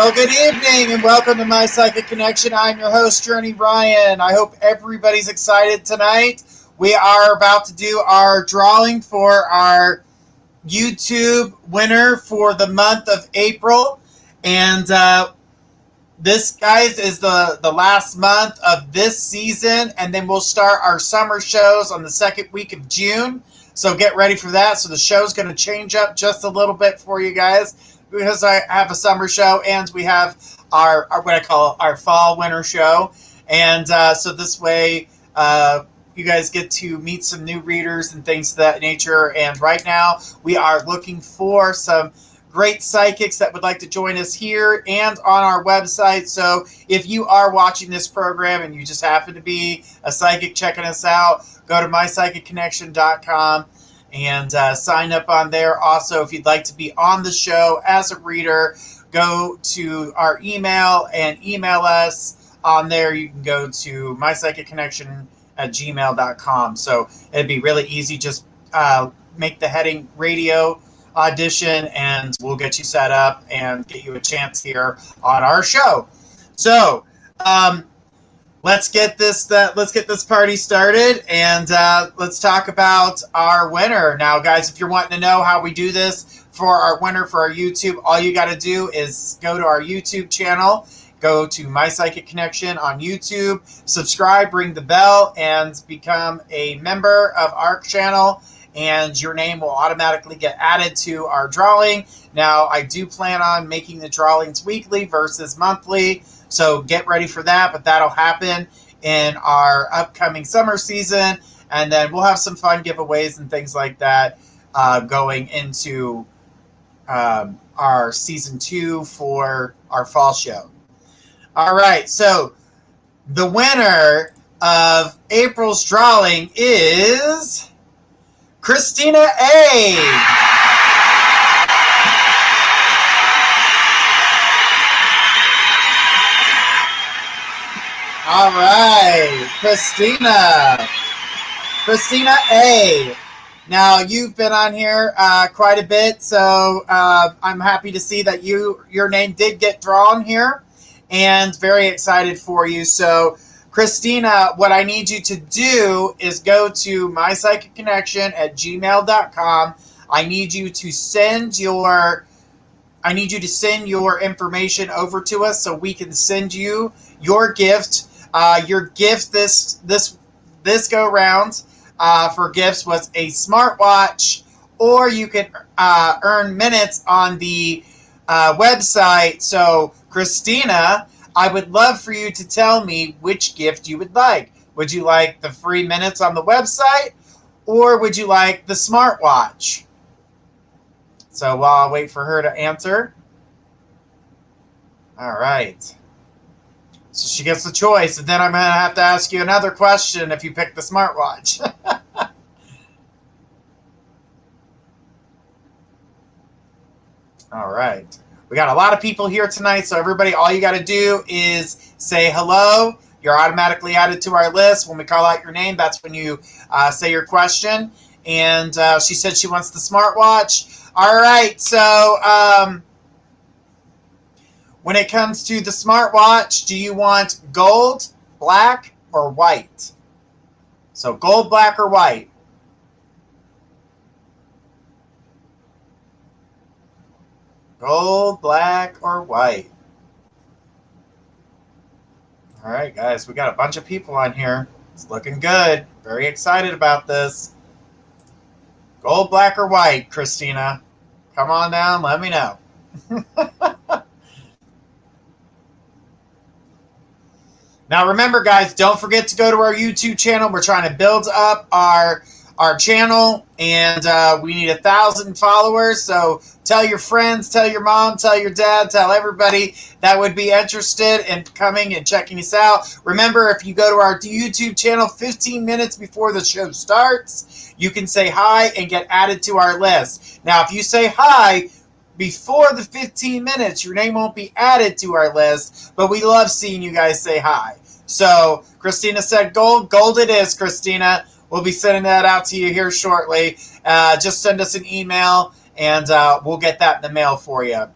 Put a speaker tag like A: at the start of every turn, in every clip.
A: Well, good evening and welcome to My Psychic Connection. I'm your host, Journey Ryan. I hope everybody's excited tonight. We are about to do our drawing for our YouTube winner for the month of April. And this, guys, is the last month of this season. And then we'll start our summer shows on the second week of June. So get ready for that. So the show's going to change up just a little bit for you guys, because I have a summer show and we have our what I call our fall winter show. And so this way you guys get to meet some new readers and things of that nature. And right now we are looking for some great psychics that would like to join us here and on our website. So if you are watching this program and you just happen to be a psychic checking us out, go to mypsychicconnection.com and sign up on there. Also, if you'd like to be on the show as a reader, go to our email and email us on there. You can go to mypsychicconnection@gmail.com. So it'd be really easy. Just make the heading radio audition and we'll get you set up and get you a chance here on our show. So let's get this party started, and let's talk about our winner. Now, guys, if you're wanting to know how we do this for our winner for our YouTube, all you got to do is go to our YouTube channel, go to My Psychic Connection on YouTube, subscribe, ring the bell, and become a member of our channel, and your name will automatically get added to our drawing. Now, I do plan on making the drawings weekly versus monthly, so get ready for that, but that'll happen in our upcoming summer season, and then we'll have some fun giveaways and things like that going into our season 2 for our fall show. All right, so the winner of April's drawing is Christina A. All right, Christina A. Now, you've been on here quite a bit, so I'm happy to see that your name did get drawn here, and very excited for you. So, Christina, what I need you to do is go to mypsychicconnection@gmail.com. I need you to send your information over to us so we can send you your gift. Your gift this go round for gifts was a smartwatch, or you could earn minutes on the website. So, Christina, I would love for you to tell me which gift you would like. Would you like the free minutes on the website, or would you like the smartwatch? So while I wait for her to answer. All right. So she gets the choice, and then I'm going to have to ask you another question if you pick the smartwatch. All right. We got a lot of people here tonight, so everybody, all you got to do is say hello. You're automatically added to our list. When we call out your name, that's when you say your question. And she said she wants the smartwatch. All right, so when it comes to the smartwatch, do you want gold, black, or white? So gold, black, or white? Gold, black, or white? All right, guys, we got a bunch of people on here. It's looking good. Very excited about this. Gold, black, or white, Christina? Come on down, let me know. Now, remember, guys, don't forget to go to our YouTube channel. We're trying to build up our channel, and we need 1,000 followers. So tell your friends, tell your mom, tell your dad, tell everybody that would be interested in coming and checking us out. Remember, if you go to our YouTube channel 15 minutes before the show starts, you can say hi and get added to our list. Now, if you say hi before the 15 minutes, your name won't be added to our list, but we love seeing you guys say hi. So Christina said gold. Gold it is, Christina. We'll be sending that out to you here shortly. Just send us an email, and we'll get that in the mail for you.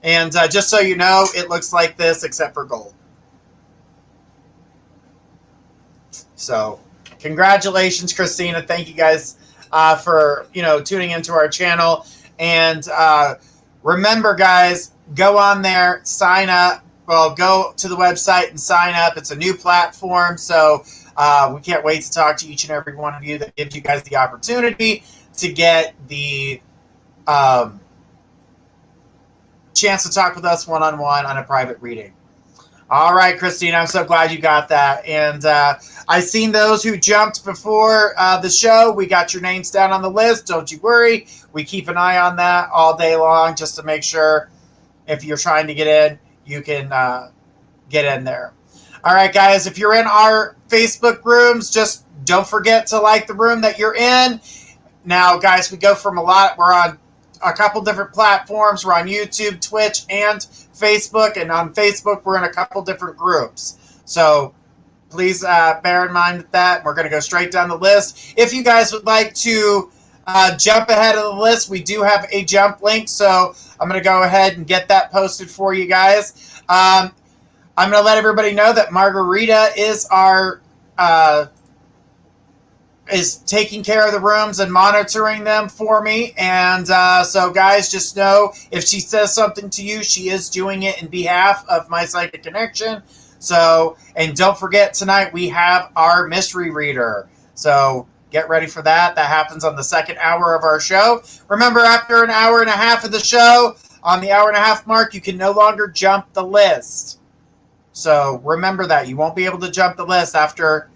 A: And just so you know, it looks like this except for gold. So congratulations, Christina. Thank you guys for, tuning into our channel. And remember, guys, go on there, sign up. Well, go to the website and sign up. It's a new platform, so we can't wait to talk to each and every one of you. That gives you guys the opportunity to get the chance to talk with us one-on-one on a private reading. All right, Christina, I'm so glad you got that. And I've seen those who jumped before the show. We got your names down on the list. Don't you worry. We keep an eye on that all day long just to make sure if you're trying to get in, you can get in there. All right, guys, if you're in our Facebook rooms, just don't forget to like the room that you're in. Now, guys, we go from we're on a couple different platforms. We're on YouTube, Twitch, and Facebook. And on Facebook, we're in a couple different groups. So please bear in mind that. We're going to go straight down the list. If you guys would like to jump ahead of the list, we do have a jump link. So I'm going to go ahead and get that posted for you guys. I'm going to let everybody know that Margarita is is taking care of the rooms and monitoring them for me. And so, guys, just know if she says something to you, she is doing it in behalf of my Psychic Connection. So, and don't forget, tonight we have our mystery reader. So get ready for that. That happens on the second hour of our show. Remember, after an hour and a half of the show, on the hour and a half mark, you can no longer jump the list. So remember that. You won't be able to jump the list after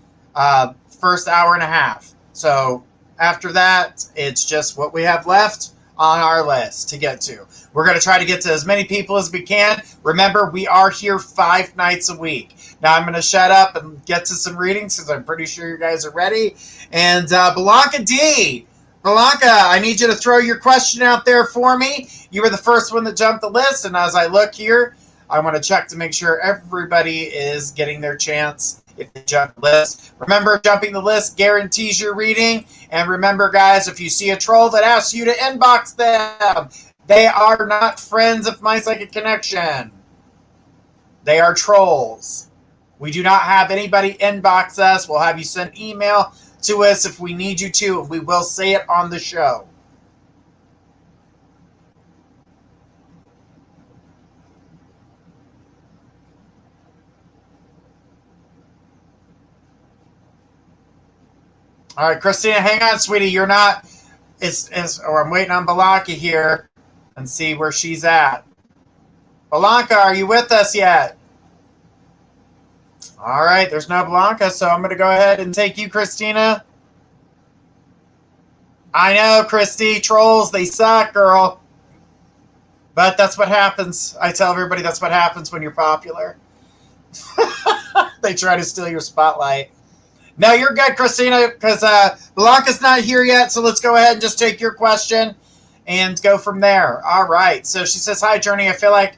A: first hour and a half. So after that, it's just what we have left on our list to get to. We're going to try to get to as many people as we can. Remember, we are here 5 nights a week. Now I'm going to shut up and get to some readings because I'm pretty sure you guys are ready. And Blanca D. Blanca, I need you to throw your question out there for me. You were the first one to jump the list. And as I look here, I want to check to make sure everybody is getting their chance if they jump the list. Remember, jumping the list guarantees your reading. And remember, guys, if you see a troll that asks you to inbox them, they are not friends of my Psychic Connection. They are trolls. We do not have anybody inbox us. We'll have you send email to us if we need you to, and we will say it on the show. All right, Christina, hang on, sweetie. You're not. I'm waiting on Blanca here and see where she's at. Blanca, are you with us yet? All right, there's no Blanca, so I'm going to go ahead and take you, Christina. I know, Christy, trolls, they suck, girl. But that's what happens. I tell everybody that's what happens when you're popular. They try to steal your spotlight. No, you're good, Christina, because Blanca's not here yet, so let's go ahead and just take your question and go from there. All right, so she says, hi, Journey, I feel like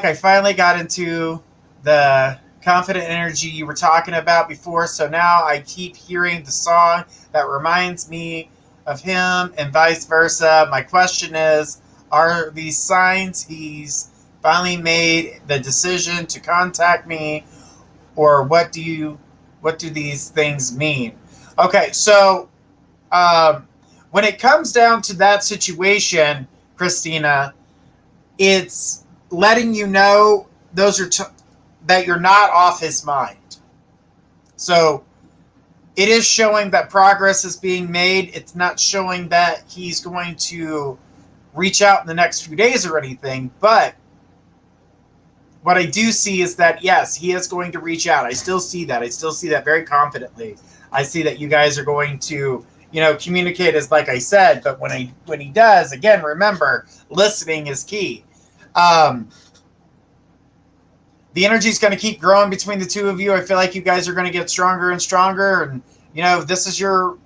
A: I finally got into the confident energy you were talking about before, so now I keep hearing the song that reminds me of him and vice versa. My question is, are these signs he's finally made the decision to contact me, or what do these things mean? Okay, so when it comes down to that situation, Christina, it's letting you know that you're not off his mind. So it is showing that progress is being made. It's not showing that he's going to reach out in the next few days or anything. But what I do see is that, yes, he is going to reach out. I still see that. I still see that very confidently. I see that you guys are going to, communicate, as like I said. But when he does, again, remember, listening is key. The energy is going to keep growing between the two of you. I feel like you guys are going to get stronger and stronger, and this is your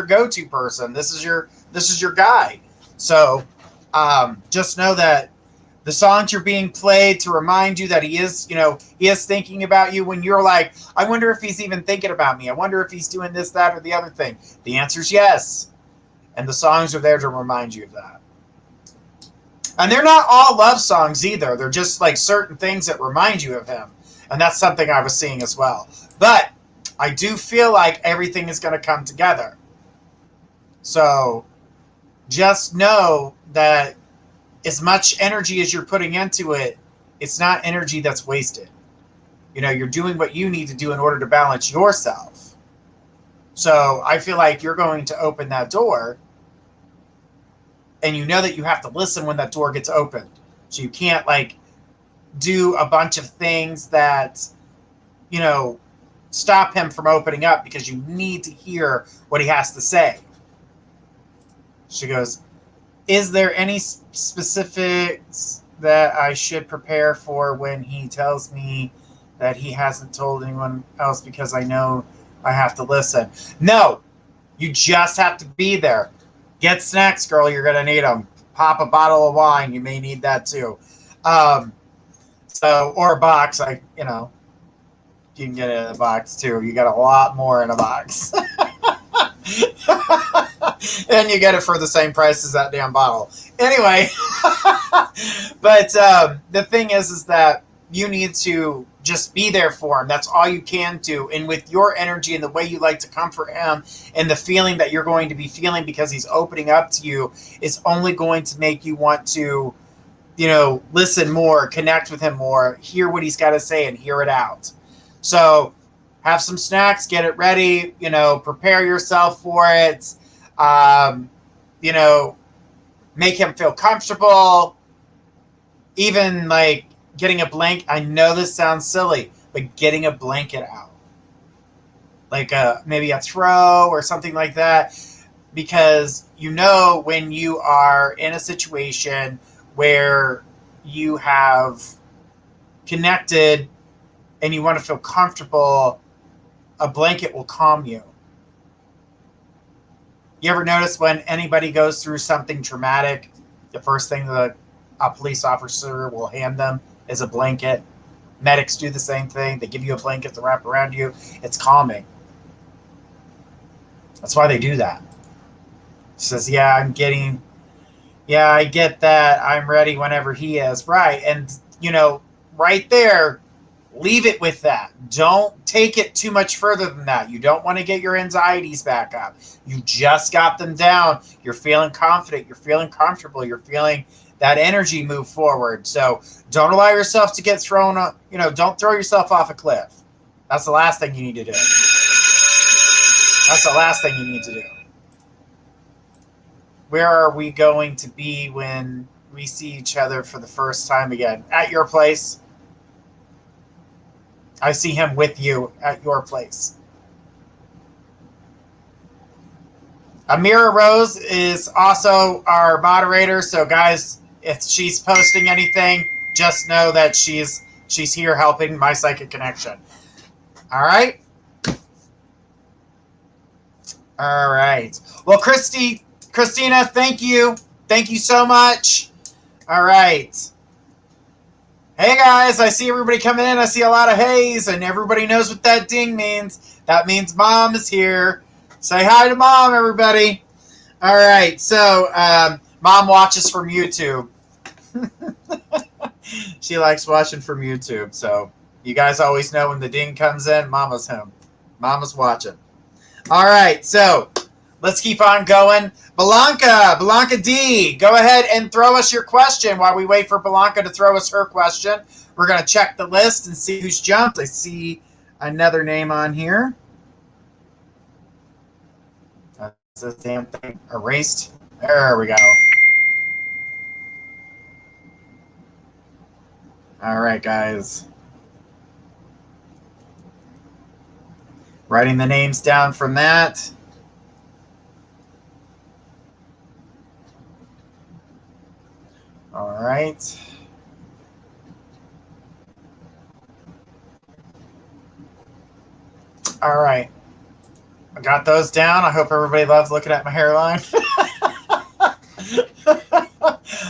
A: go-to person. This is your guy. So just know that the songs are being played to remind you that he is thinking about you. When you're like, I wonder if he's even thinking about me. I wonder if he's doing this, that, or the other thing. The answer is yes, and the songs are there to remind you of that. And they're not all love songs either. They're just like certain things that remind you of him. And that's something I was seeing as well. But I do feel like everything is going to come together. So just know that as much energy as you're putting into it, it's not energy that's wasted. You know, you're doing what you need to do in order to balance yourself. So I feel like you're going to open that door, and you know that you have to listen when that door gets opened. So you can't like do a bunch of things that, you know, stop him from opening up, because you need to hear what he has to say. She goes, is there any specifics that I should prepare for when he tells me that he hasn't told anyone else, because I know I have to listen? No, you just have to be there. Get snacks, girl. You're going to need them. Pop a bottle of wine. You may need that too. Or a box. You can get it in a box too. You got a lot more in a box. And you get it for the same price as that damn bottle. Anyway, but the thing is that you need to just be there for him. That's all you can do. And with your energy and the way you like to comfort him and the feeling that you're going to be feeling because he's opening up to you is only going to make you want to, you know, listen more, connect with him more, hear what he's got to say and hear it out. So have some snacks, get it ready, you know, prepare yourself for it. You know, make him feel comfortable. Even like getting a blanket. I know this sounds silly, but getting a blanket out. Like maybe a throw or something like that. Because you know when you are in a situation where you have connected and you want to feel comfortable, a blanket will calm you. You ever notice when anybody goes through something traumatic, the first thing that a police officer will hand them is a blanket? Medics do the same thing. They give you a blanket to wrap around you. It's calming. That's why they do that. She says, I get that. I'm ready whenever he is. Right. And, you know, right there, leave it with that. Don't take it too much further than that. You don't want to get your anxieties back up. You just got them down. You're feeling confident. You're feeling comfortable. You're feeling that energy move forward. So don't allow yourself to get thrown up. You know, don't throw yourself off a cliff. That's the last thing you need to do. That's the last thing you need to do. Where are we going to be when we see each other for the first time again? At your place. I see him with you at your place. Amira Rose is also our moderator. So guys, if she's posting anything, just know that she's here helping my psychic connection. All right. All right. Well, Christina, thank you. Thank you so much. All right. Hey guys, I see everybody coming in. I see a lot of hays, and everybody knows what that ding means. That means Mom is here. Say hi to Mom, everybody. All right, so Mom watches from YouTube. She likes watching from YouTube, so you guys always know when the ding comes in, Mama's home. Mama's watching. All right, so let's keep on going. Blanca D, go ahead and throw us your question while we wait for Blanca to throw us her question. We're going to check the list and see who's jumped. I see another name on here. Is this damn thing erased? There we go. All right, guys. Writing the names down from that. All right. All right. I got those down. I hope everybody loves looking at my hairline.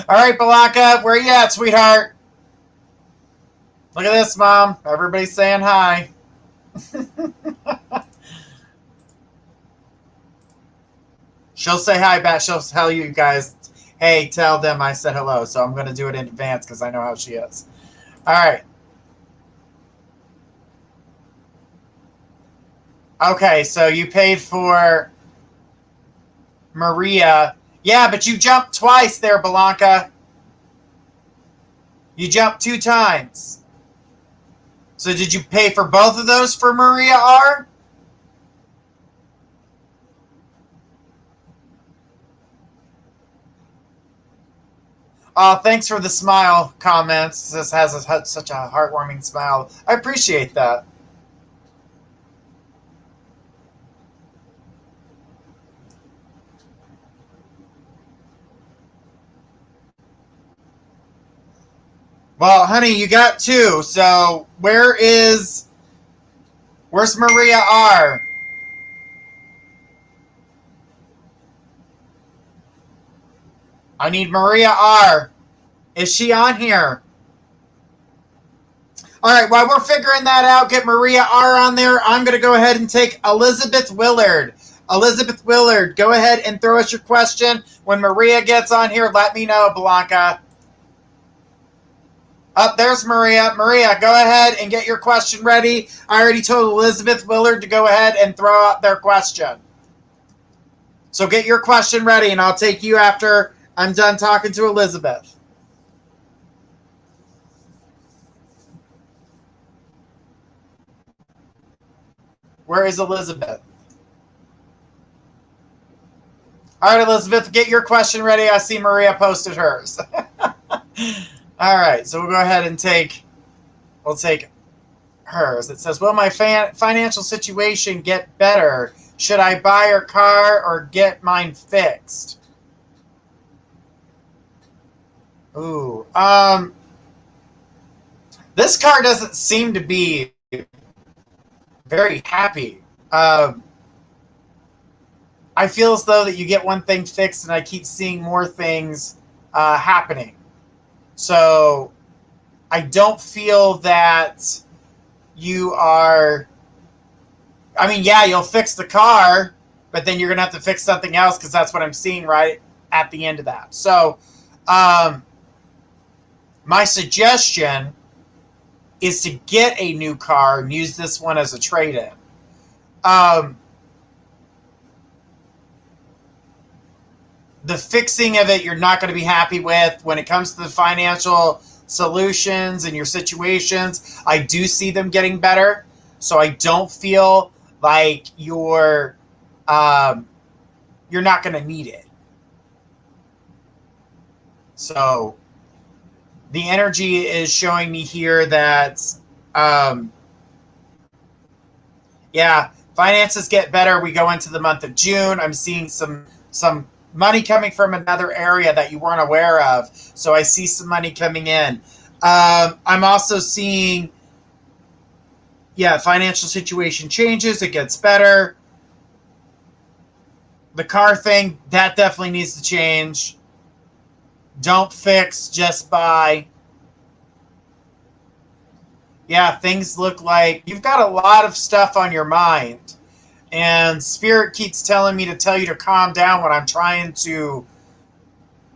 A: All right, Blanca, where you at, sweetheart? Look at this, Mom. Everybody's saying hi. She'll say hi back. She'll tell you guys, hey, tell them I said hello. So I'm going to do it in advance because I know how she is. All right. Okay, so you paid for Maria. Yeah, but you jumped twice there, Blanca. You jumped 2 times. So did you pay for both of those for Maria R? Thanks for the smile comments. This has such a heartwarming smile. I appreciate that. Well, honey, you got 2. So where's Maria R? I need Maria R. Is she on here? All right, while we're figuring that out, get Maria R on there. I'm going to go ahead and take Elizabeth Willard. Elizabeth Willard, go ahead and throw us your question. When Maria gets on here, let me know, Blanca. There's Maria. Maria, go ahead and get your question ready. I already told Elizabeth Willard to go ahead and throw out their question. So get your question ready, and I'll take you after I'm done talking to Elizabeth. Where is Elizabeth? All right, Elizabeth, get your question ready. I see Maria posted hers. All right, so we'll go ahead and we'll take hers. It says, will my financial situation get better? Should I buy a car or get mine fixed? Ooh, this car doesn't seem to be very happy. I feel as though that you get one thing fixed and I keep seeing more things happening. So I don't feel that you are, I mean, yeah, you'll fix the car, but then you're going to have to fix something else because that's what I'm seeing right at the end of that. So my suggestion is to get a new car and use this one as a trade-in. The fixing of it, you're not going to be happy with. When it comes to the financial solutions and your situations, I do see them getting better. So I don't feel like you're not going to need it. So the energy is showing me here that, yeah, finances get better. We go into the month of June. I'm seeing some money coming from another area that you weren't aware of. So I see some money coming in. I'm also seeing, yeah, financial situation changes. It gets better. The car thing, that definitely needs to change. Don't fix, just buy. Yeah, things look like you've got a lot of stuff on your mind. And Spirit keeps telling me to tell you to calm down when I'm trying to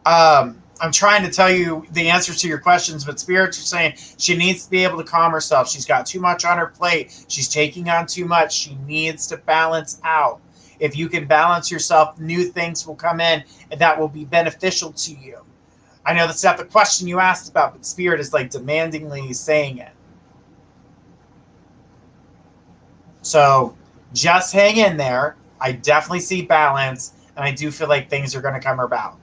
A: tell you the answers to your questions, but Spirit's saying she needs to be able to calm herself. She's got too much on her plate. She's taking on too much. She needs to balance out. If you can balance yourself, new things will come in and that will be beneficial to you. I know that's not the question you asked about, but Spirit is like demandingly saying it. So just hang in there. I definitely see balance, and I do feel like things are going to come about.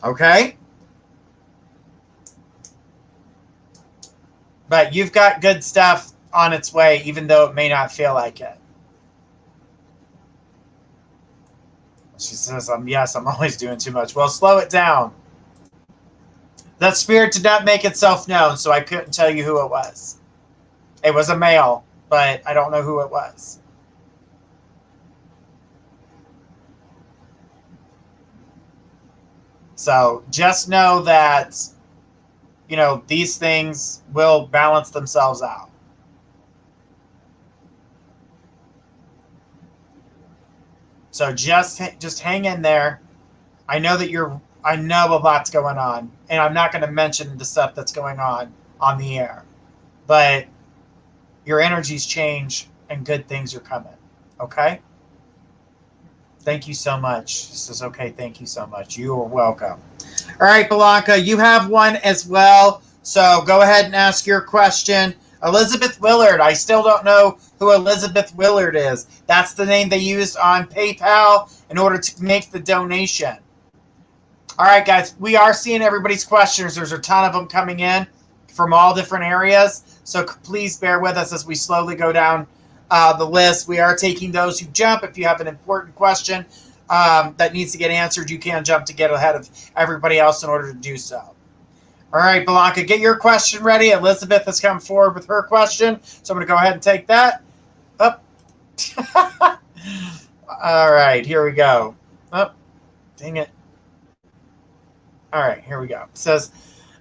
A: Okay? But you've got good stuff on its way, even though it may not feel like it. She says, yes, I'm always doing too much. Well, slow it down. That spirit did not make itself known, so I couldn't tell you who it was. It was a male, but I don't know who it was. So just know that, you know, these things will balance themselves out. So just hang in there. I know that you're I know a lot's going on, and I'm not going to mention the stuff that's going on the air, but your energies change and good things are coming. Okay? Thank you so much. This is okay. Thank you so much. You are welcome. All right, Blanca, you have one as well. So go ahead and ask your question. Elizabeth Willard. I still don't know who Elizabeth Willard is. That's the name they used on PayPal in order to make the donation. All right, guys, we are seeing everybody's questions. There's a ton of them coming in from all different areas. So please bear with us as we slowly go down the list. We are taking those who jump. If you have an important question that needs to get answered, you can jump to get ahead of everybody else in order to do so. All right, Blanca, get your question ready. Elizabeth has come forward with her question, so I'm going to go ahead and take that. Up. All right, here we go. Oh, dang it. All right, here we go. It says,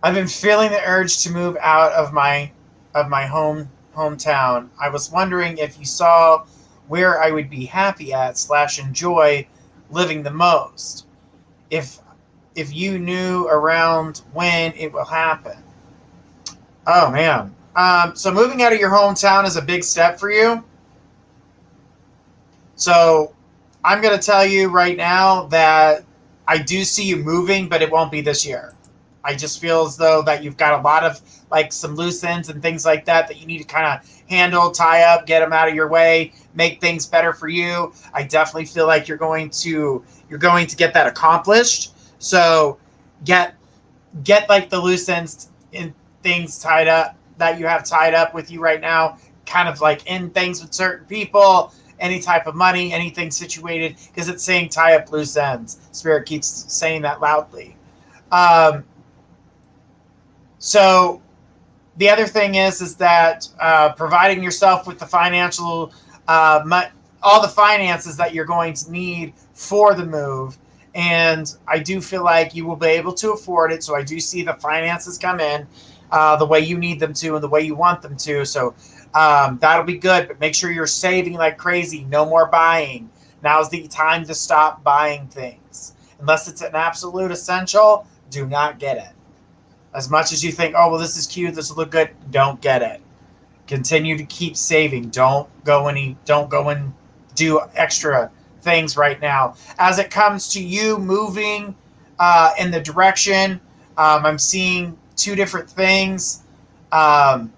A: I've been feeling the urge to move out of my hometown. I was wondering if you saw where I would be happy at / enjoy living the most. If you knew around when it will happen. Oh, man. So moving out of your hometown is a big step for you. So I'm going to tell you right now that I do see you moving, but it won't be this year. I just feel as though that you've got a lot of like some loose ends and things like that you need to kind of handle, tie up, get them out of your way, make things better for you. I definitely feel like you're going to get that accomplished. So get like the loose ends in things tied up that you have tied up with you right now, kind of like in things with certain people, any type of money, anything situated, because it's saying tie up loose ends. Spirit keeps saying that loudly. So the other thing is that providing yourself with the financial, all the finances that you're going to need for the move. And I do feel like you will be able to afford it. So I do see the finances come in the way you need them to and the way you want them to. So that'll be good. But make sure you're saving like crazy. No more buying. Now's the time to stop buying things. Unless it's an absolute essential, do not get it. As much as you think, oh, well, this is cute, this will look good, don't get it. Continue to keep saving. Don't go and do extra things right now. As it comes to you moving in the direction, I'm seeing two different things. Believe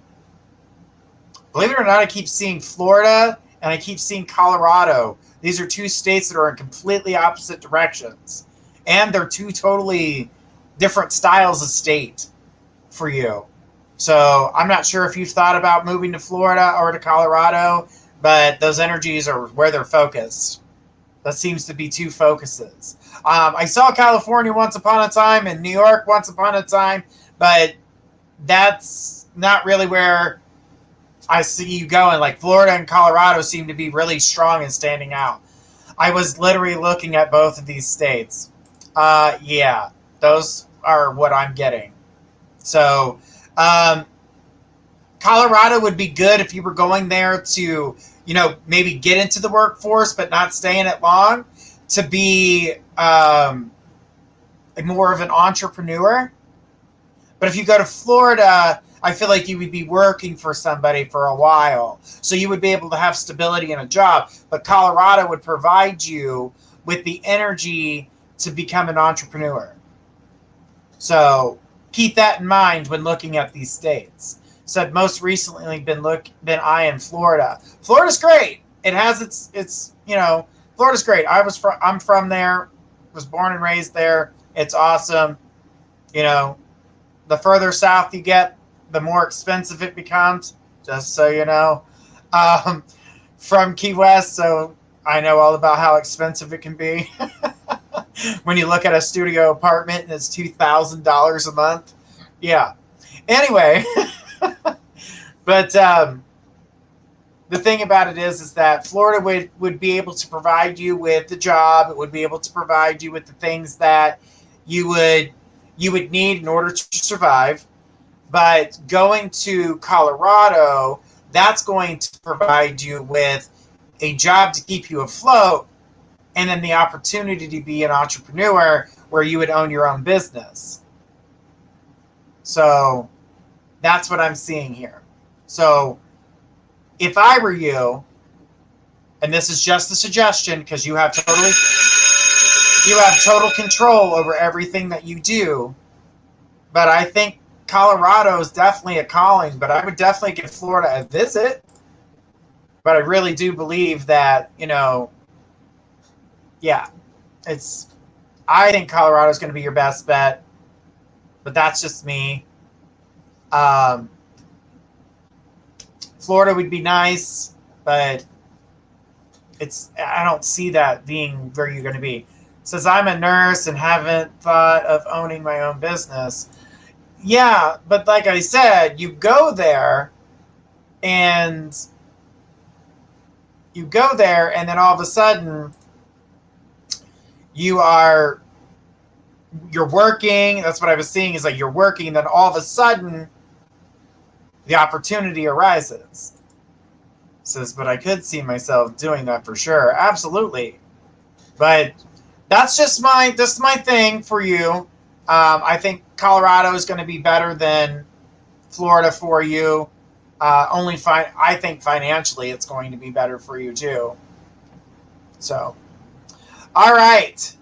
A: it or not, I keep seeing Florida and I keep seeing Colorado. These are two states that are in completely opposite directions. And they're two totally different styles of state for you. So I'm not sure if you've thought about moving to Florida or to Colorado, but those energies are where they're focused. That seems to be two focuses. I saw California once upon a time and New York once upon a time, but that's not really where I see you going. Like Florida and Colorado seem to be really strong and standing out. I was literally looking at both of these states. Yeah, those are what I'm getting. So Colorado would be good if you were going there to, maybe get into the workforce but not stay in it long, to be more of an entrepreneur. But if you go to Florida, I feel like you would be working for somebody for a while. So you would be able to have stability in a job. But Colorado would provide you with the energy to become an entrepreneur. So keep that in mind when looking at these states. Said most recently been eyeing Florida. Florida's great. It has its Florida's great. I'm from there, was born and raised there. It's awesome. The further south you get, the more expensive it becomes, just so you know. From Key West, so I know all about how expensive it can be. When you look at a studio apartment and it's $2,000 a month. Yeah. Anyway, but the thing about it is that Florida would be able to provide you with the job. It would be able to provide you with the things that you would need in order to survive. But going to Colorado, that's going to provide you with a job to keep you afloat, and then the opportunity to be an entrepreneur where you would own your own business. So that's what I'm seeing here. So if I were you, and this is just a suggestion because you have total control over everything that you do, but I think Colorado is definitely a calling, but I would definitely give Florida a visit. But I really do believe that, I think Colorado is going to be your best bet, but that's just me. Florida would be nice, but I don't see that being where you're going to be. It says, I'm a nurse and haven't thought of owning my own business. Yeah, but like I said, you go there and then all of a sudden you're working. That's what I was seeing, is like you're working, and then all of a sudden the opportunity arises. It says, but I could see myself doing that for sure. Absolutely. But that's just my thing for you. I think Colorado is going to be better than Florida for you. I think financially it's going to be better for you too. So, all right.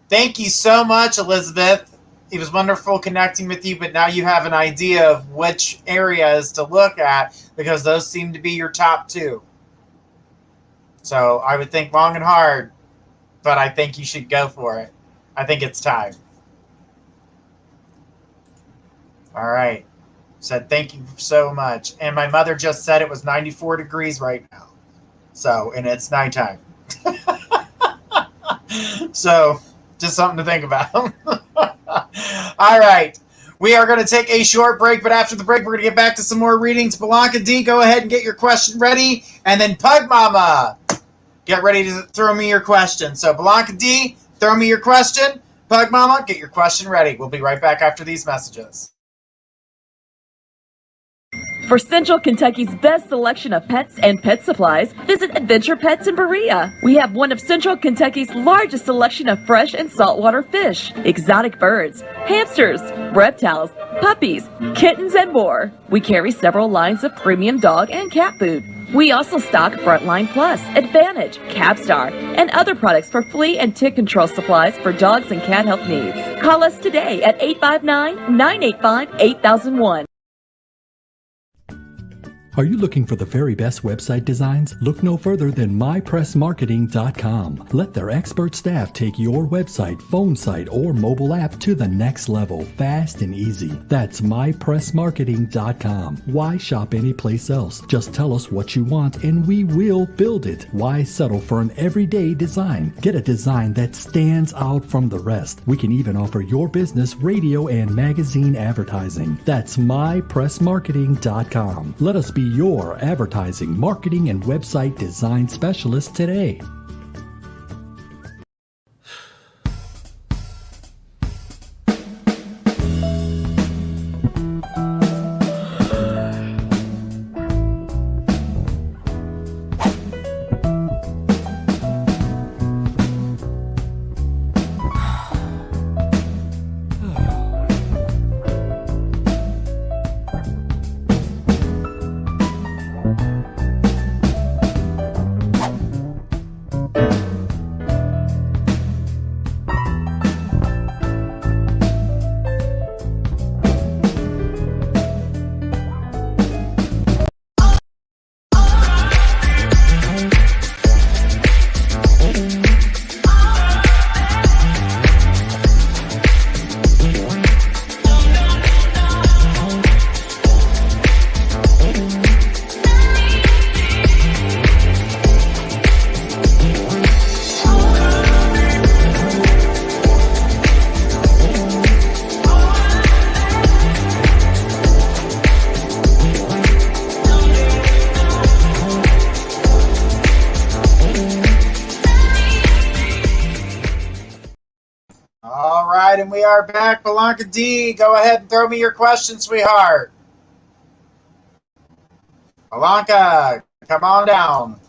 A: Thank you so much, Elizabeth. It was wonderful connecting with you, but now you have an idea of which areas to look at because those seem to be your top two. So I would think long and hard, but I think you should go for it. I think it's time. All right. Said thank you so much. And my mother just said it was 94 degrees right now. So, and it's nighttime. So, just something to think about. All right. We are going to take a short break, but after the break, we're going to get back to some more readings. Blanca D, go ahead and get your question ready. And then Pug Mama, get ready to throw me your question. So, Blanca D, throw me your question. Pug Mama, get your question ready. We'll be right back after these messages.
B: For Central Kentucky's best selection of pets and pet supplies, visit Adventure Pets in Berea. We have one of Central Kentucky's largest selection of fresh and saltwater fish, exotic birds, hamsters, reptiles, puppies, kittens, and more. We carry several lines of premium dog and cat food. We also stock Frontline Plus, Advantage, Capstar, and other products for flea and tick control supplies for dogs and cat health needs. Call us today at 859-985-8001.
C: Are you looking for the very best website designs? Look no further than mypressmarketing.com. Let their expert staff take your website, phone site, or mobile app to the next level, fast and easy. That's mypressmarketing.com. Why shop anyplace else? Just tell us what you want and we will build it. Why settle for an everyday design? Get a design that stands out from the rest. We can even offer your business radio and magazine advertising. That's mypressmarketing.com. Let us be your advertising, marketing, and website design specialist today.
A: And we are back. Blanca D, go ahead and throw me your question, sweetheart. Blanca, come on down.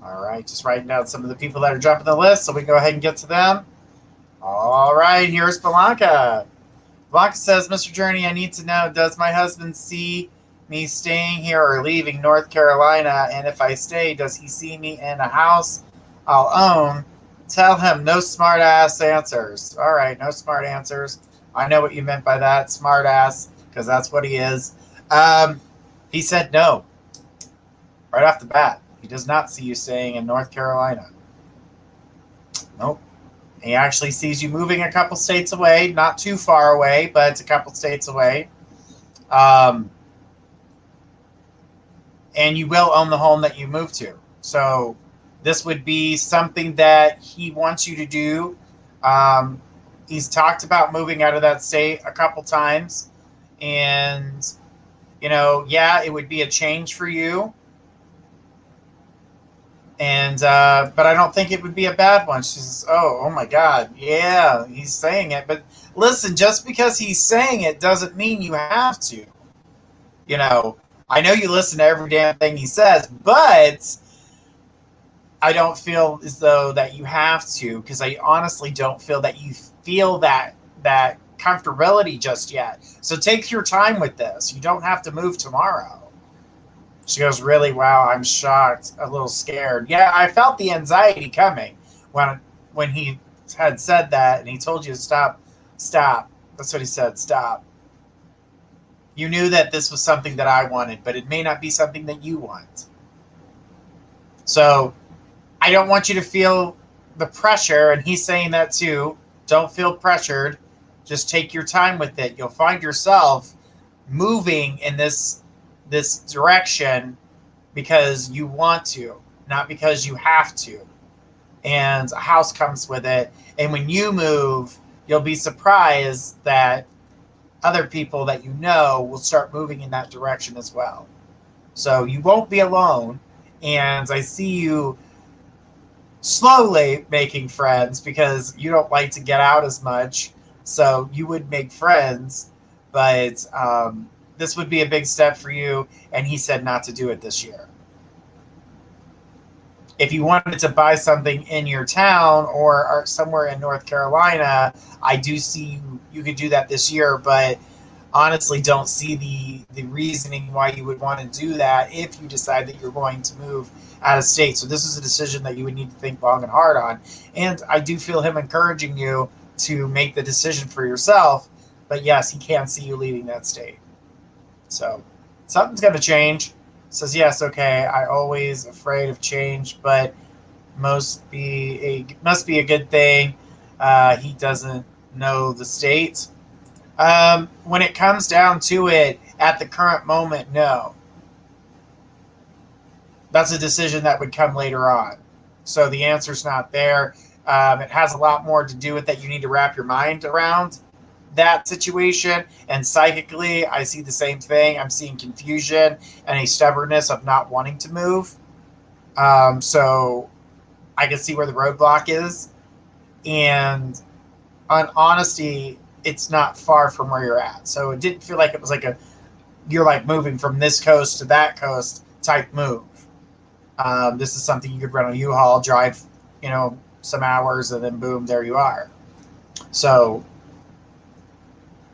A: All right, just writing down some of the people that are jumping the list so we can go ahead and get to them. All right, here's Blanca. Blanca says, Mr. Journey, I need to know, does my husband see me staying here or leaving North Carolina? And if I stay, does he see me in a house I'll own? Tell him no smart ass answers. All right, no smart answers. I know what you meant by that, smart ass, because that's what he is. He said no. Right off the bat. He does not see you staying in North Carolina. Nope. He actually sees you moving a couple states away, not too far away, but it's a couple states away. And you will own the home that you move to. So this would be something that he wants you to do. He's talked about moving out of that state a couple times. And, yeah, it would be a change for you. And but I don't think it would be a bad one. She says, oh my God, yeah, he's saying it. But listen, just because he's saying it doesn't mean you have to. I know you listen to every damn thing he says, but I don't feel as though that you have to, because I honestly don't feel that you feel that comfortability just yet. So take your time with this. You don't have to move tomorrow. She goes, really? Wow, I'm shocked, a little scared. Yeah, I felt the anxiety coming when he had said that, and he told you to stop. That's what he said, stop. You knew that this was something that I wanted, but it may not be something that you want. So I don't want you to feel the pressure, and he's saying that too. Don't feel pressured. Just take your time with it. You'll find yourself moving in this direction because you want to, not because you have to. And a house comes with it. And when you move, you'll be surprised that other people that you know will start moving in that direction as well. So you won't be alone. And I see you slowly making friends because you don't like to get out as much. So you would make friends, but this would be a big step for you, and he said not to do it this year. If you wanted to buy something in your town or somewhere in North Carolina, I do see you could do that this year, but honestly don't see the reasoning why you would want to do that if you decide that you're going to move out of state. So this is a decision that you would need to think long and hard on. And I do feel him encouraging you to make the decision for yourself, but yes, he can see you leaving that state. So something's going to change. Says, yes, okay, I always afraid of change, but must be a good thing. He doesn't know the state. When it comes down to it, at the current moment, no. That's a decision that would come later on. So the answer's not there. It has a lot more to do with that you need to wrap your mind around that situation. And psychically, I see the same thing. I'm seeing confusion and a stubbornness of not wanting to move. So I can see where the roadblock is. And on honesty, it's not far from where you're at. So it didn't feel like it was like you're like moving from this coast to that coast type move. This is something you could rent a U-Haul, drive, some hours, and then boom, there you are. So,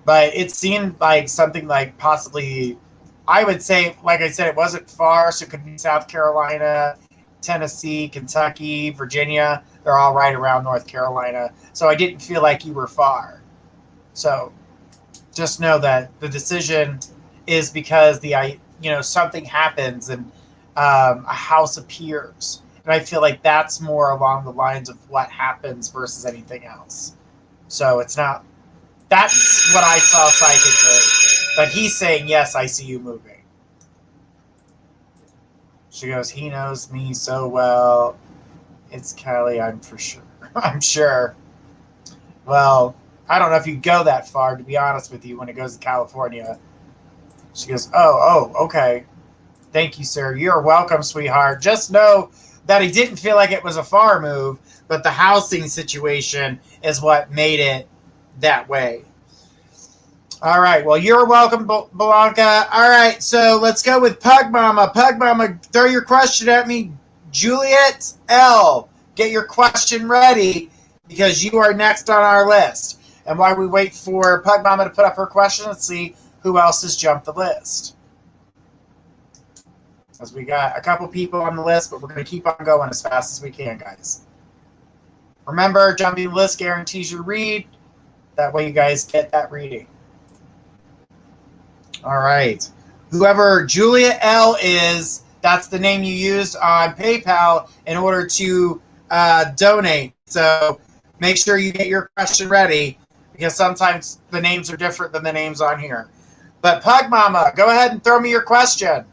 A: but it seemed like something like possibly, I would say, like I said, it wasn't far, so it could be South Carolina, Tennessee, Kentucky, Virginia. They're all right around North Carolina. So I didn't feel like you were far. So just know that the decision is because something happens and a house appears. And I feel like that's more along the lines of what happens versus anything else. So it's not, that's what I saw psychically. But he's saying, yes, I see you moving. She goes, he knows me so well. It's Kelly, I'm for sure. I'm sure. Well, I don't know if you go that far, to be honest with you, when it goes to California. She goes, oh, okay. Thank you, sir. You're welcome, sweetheart. Just know that he didn't feel like it was a far move, but the housing situation is what made it that way. All right. Well, you're welcome, Blanca. All right. So let's go with Pug Mama. Pug Mama, throw your question at me. Juliet L., get your question ready because you are next on our list. And while we wait for Pug Mama to put up her question, let's see who else has jumped the list. As we got a couple people on the list, but we're going to keep on going as fast as we can, guys. Remember, jumping the list guarantees your read. That way you guys get that reading. All right. Whoever Julia L. is, that's the name you used on PayPal in order to donate. So make sure you get your question ready because sometimes the names are different than the names on here. But Pug Mama, go ahead and throw me your question.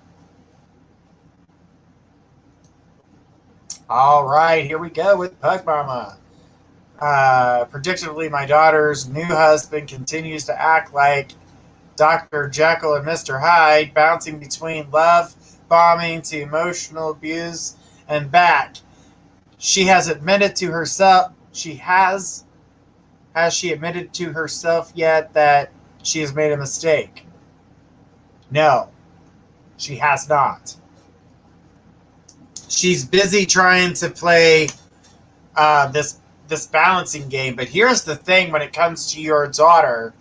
A: All right, here we go with Pug Mama. Predictably, my daughter's new husband continues to act like Dr. Jekyll and Mr. Hyde, bouncing between love bombing to emotional abuse and back. She has admitted to herself, has she admitted to herself yet that she has made a mistake? No, she has not. She's busy trying to play this balancing game. But here's the thing when it comes to your daughter.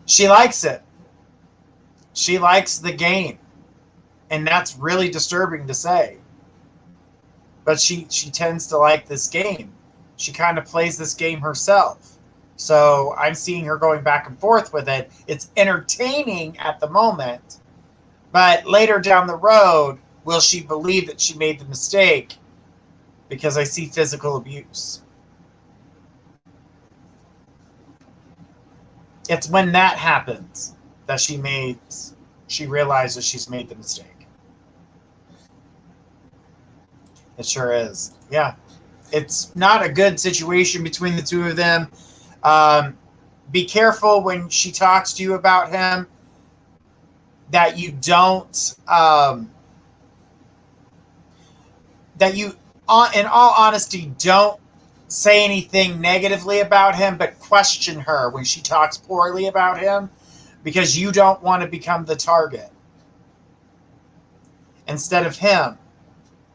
A: She likes it. She likes the game. And that's really disturbing to say. But she tends to like this game. She kind of plays this game herself. So I'm seeing her going back and forth with it. It's entertaining at the moment. But later down the road, will she believe that she made the mistake? Because I see physical abuse. It's when that happens that she realizes she's made the mistake. It sure is. Yeah. It's not a good situation between the two of them. Be careful when she talks to you about him that you don't, that you, in all honesty, don't say anything negatively about him, but question her when she talks poorly about him because you don't want to become the target instead of him.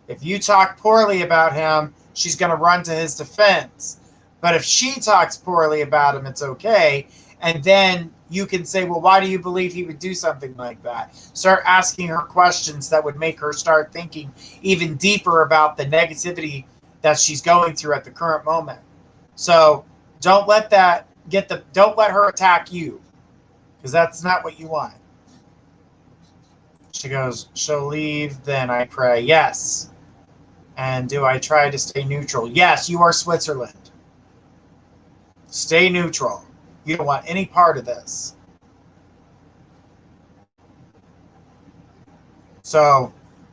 A: If you talk poorly about him, she's going to run to his defense. But if she talks poorly about him, it's okay. And then you can say, well, why do you believe he would do something like that? Start asking her questions that would make her start thinking even deeper about the negativity that she's going through at the current moment. So don't let that don't let her attack you, because that's not what you want. She goes, she'll leave, then I pray. Yes. And do I try to stay neutral? Yes, you are Switzerland. Stay neutral. You don't want any part of this. So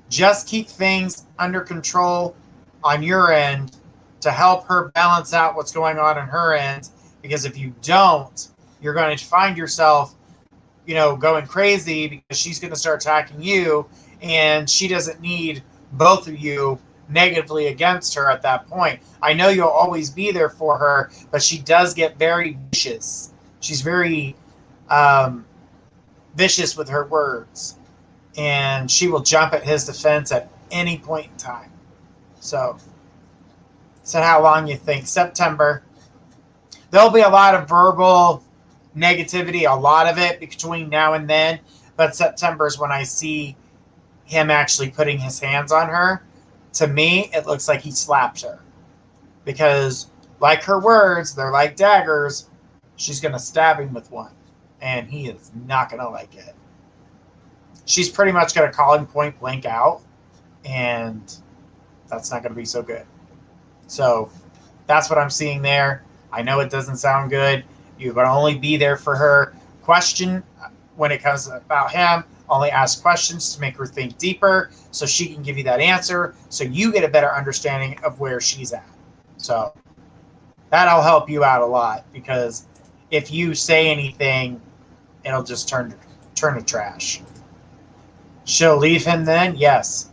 A: just keep things under control on your end to help her balance out what's going on her end. Because if you don't, you're going to find yourself, going crazy because she's going to start attacking you, and she doesn't need both of you negatively against her at that point. I know you'll always be there for her, but she does get very vicious. She's very vicious with her words, and she will jump at his defense at any point in time. So how long you think? September. There'll be a lot of verbal negativity, a lot of it between now and then, but September is when I see him actually putting his hands on her. To me, it looks like he slapped her. Because, like her words, they're like daggers. She's going to stab him with one. And he is not going to like it. She's pretty much going to call him point blank out. And that's not going to be so good. So, that's what I'm seeing there. I know it doesn't sound good. You're going to only be there for her. Question when it comes about him. Only ask questions to make her think deeper so she can give you that answer so you get a better understanding of where she's at. So that'll help you out a lot, because if you say anything, it'll just turn to trash. She'll leave him then? Yes.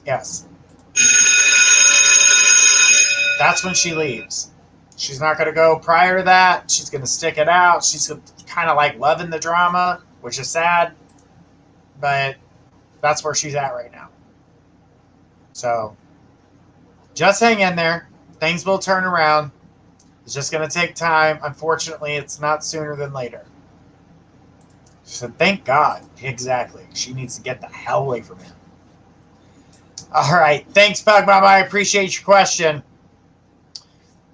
A: Yes. That's when she leaves. She's not going to go prior to that. She's going to stick it out. She's kind of like loving the drama, which is sad, but that's where she's at right now. So just hang in there. Things will turn around. It's just going to take time. Unfortunately, it's not sooner than later. She said, thank God. Exactly. She needs to get the hell away from him. All right. Thanks, Pug Mama. I appreciate your question.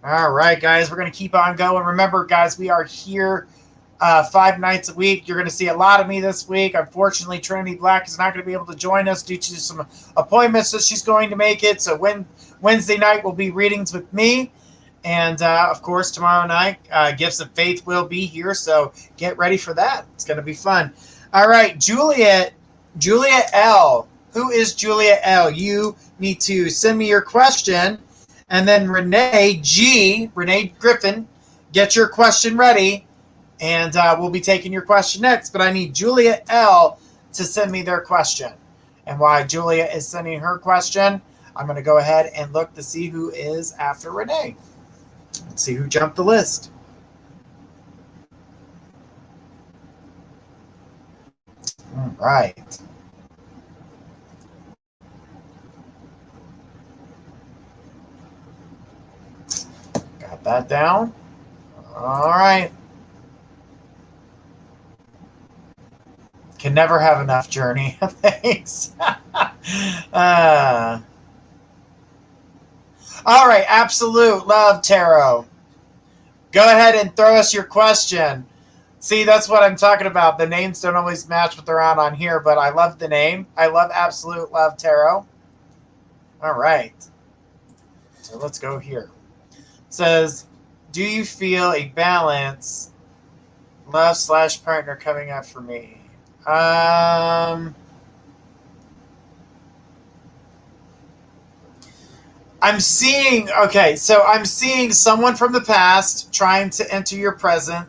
A: All right, guys. We're going to keep on going. Remember, guys, we are here 5 nights a week. You're going to see a lot of me this week. Unfortunately, Trinity Black is not going to be able to join us due to some appointments that she's going to make it. So Wednesday night will be readings with me. And, of course, tomorrow night, Gifts of Faith will be here. So get ready for that. It's going to be fun. All right, Julia L. Who is Julia L? You need to send me your question. And then Renee Griffin, get your question ready. And we'll be taking your question next. But I need Julia L. to send me their question. And while Julia is sending her question, I'm going to go ahead and look to see who is after Renee. Let's see who jumped the list. All right. Got that down. All right. Can never have enough, Journey. Thanks. All right, Absolute Love Tarot. Go ahead and throw us your question. See, that's what I'm talking about. The names don't always match what they're on here, but I love the name. I love Absolute Love Tarot. All right. So let's go here. It says, do you feel a balance, love/partner coming up for me? I'm seeing someone from the past trying to enter your present.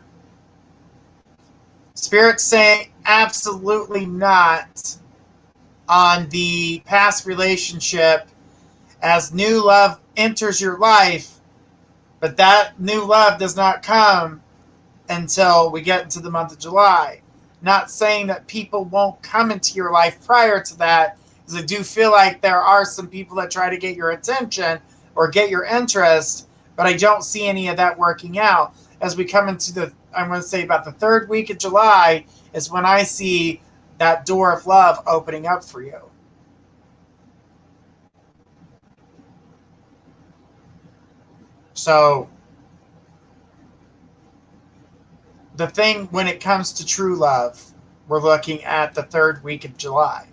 A: Spirit's saying absolutely not on the past relationship as new love enters your life, but that new love does not come until we get into the month of July. Not saying that people won't come into your life prior to that, because I do feel like there are some people that try to get your attention or get your interest, but I don't see any of that working out. As we come into I'm going to say about the 3rd week of July is when I see that door of love opening up for you. So the thing when it comes to true love, we're looking at the 3rd week of July.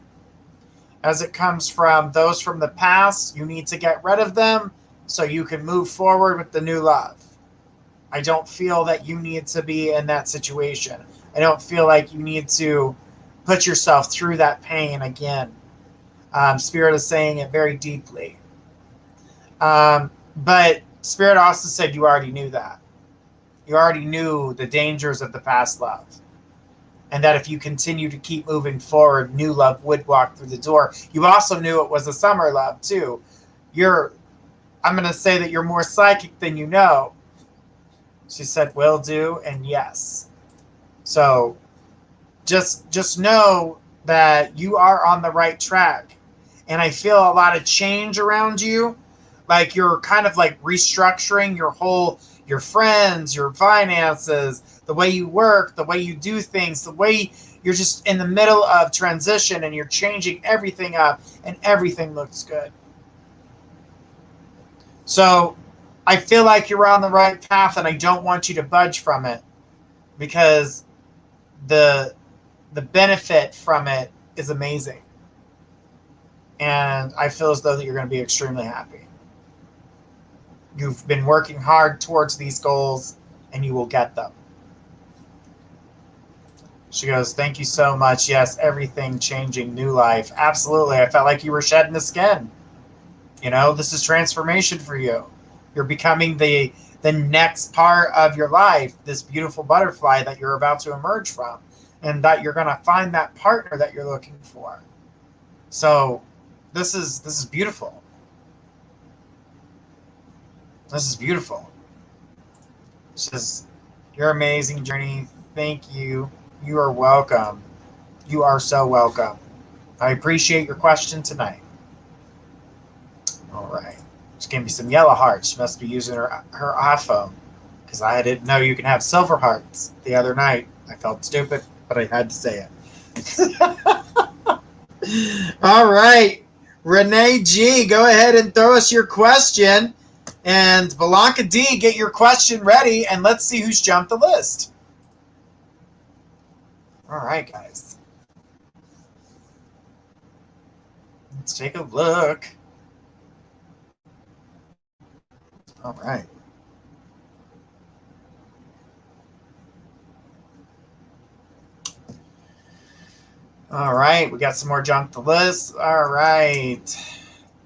A: As it comes from those from the past, you need to get rid of them so you can move forward with the new love. I don't feel that you need to be in that situation. I don't feel like you need to put yourself through that pain again. Spirit is saying it very deeply. But Spirit also said you already knew that. You already knew the dangers of the past love. And that if you continue to keep moving forward, new love would walk through the door. You also knew it was a summer love, too. I'm going to say that you're more psychic than you know. She said, will do, and yes. So just know that you are on the right track. And I feel a lot of change around you. Like you're kind of like restructuring your friends, your finances, the way you work, the way you do things, the way you're just in the middle of transition and you're changing everything up and everything looks good. So I feel like you're on the right path and I don't want you to budge from it because the benefit from it is amazing. And I feel as though that you're going to be extremely happy. You've been working hard towards these goals and you will get them. She goes, thank you so much. Yes, everything changing, new life. Absolutely. I felt like you were shedding the skin. You know, this is transformation for you. You're becoming the next part of your life, this beautiful butterfly that you're about to emerge from, and that you're going to find that partner that you're looking for. So this is beautiful. This is beautiful. She says, you're amazing, Journey. Thank you. You are welcome. You are so welcome. I appreciate your question tonight. All right. She gave me some yellow hearts. She must be using her iPhone, because I didn't know you can have silver hearts the other night. I felt stupid, but I had to say it. All right. Renee G, go ahead and throw us your question. And Blanca D, get your question ready, and let's see who's jumped the list. All right, guys. Let's take a look. All right. All right, we got some more junk to list. All right.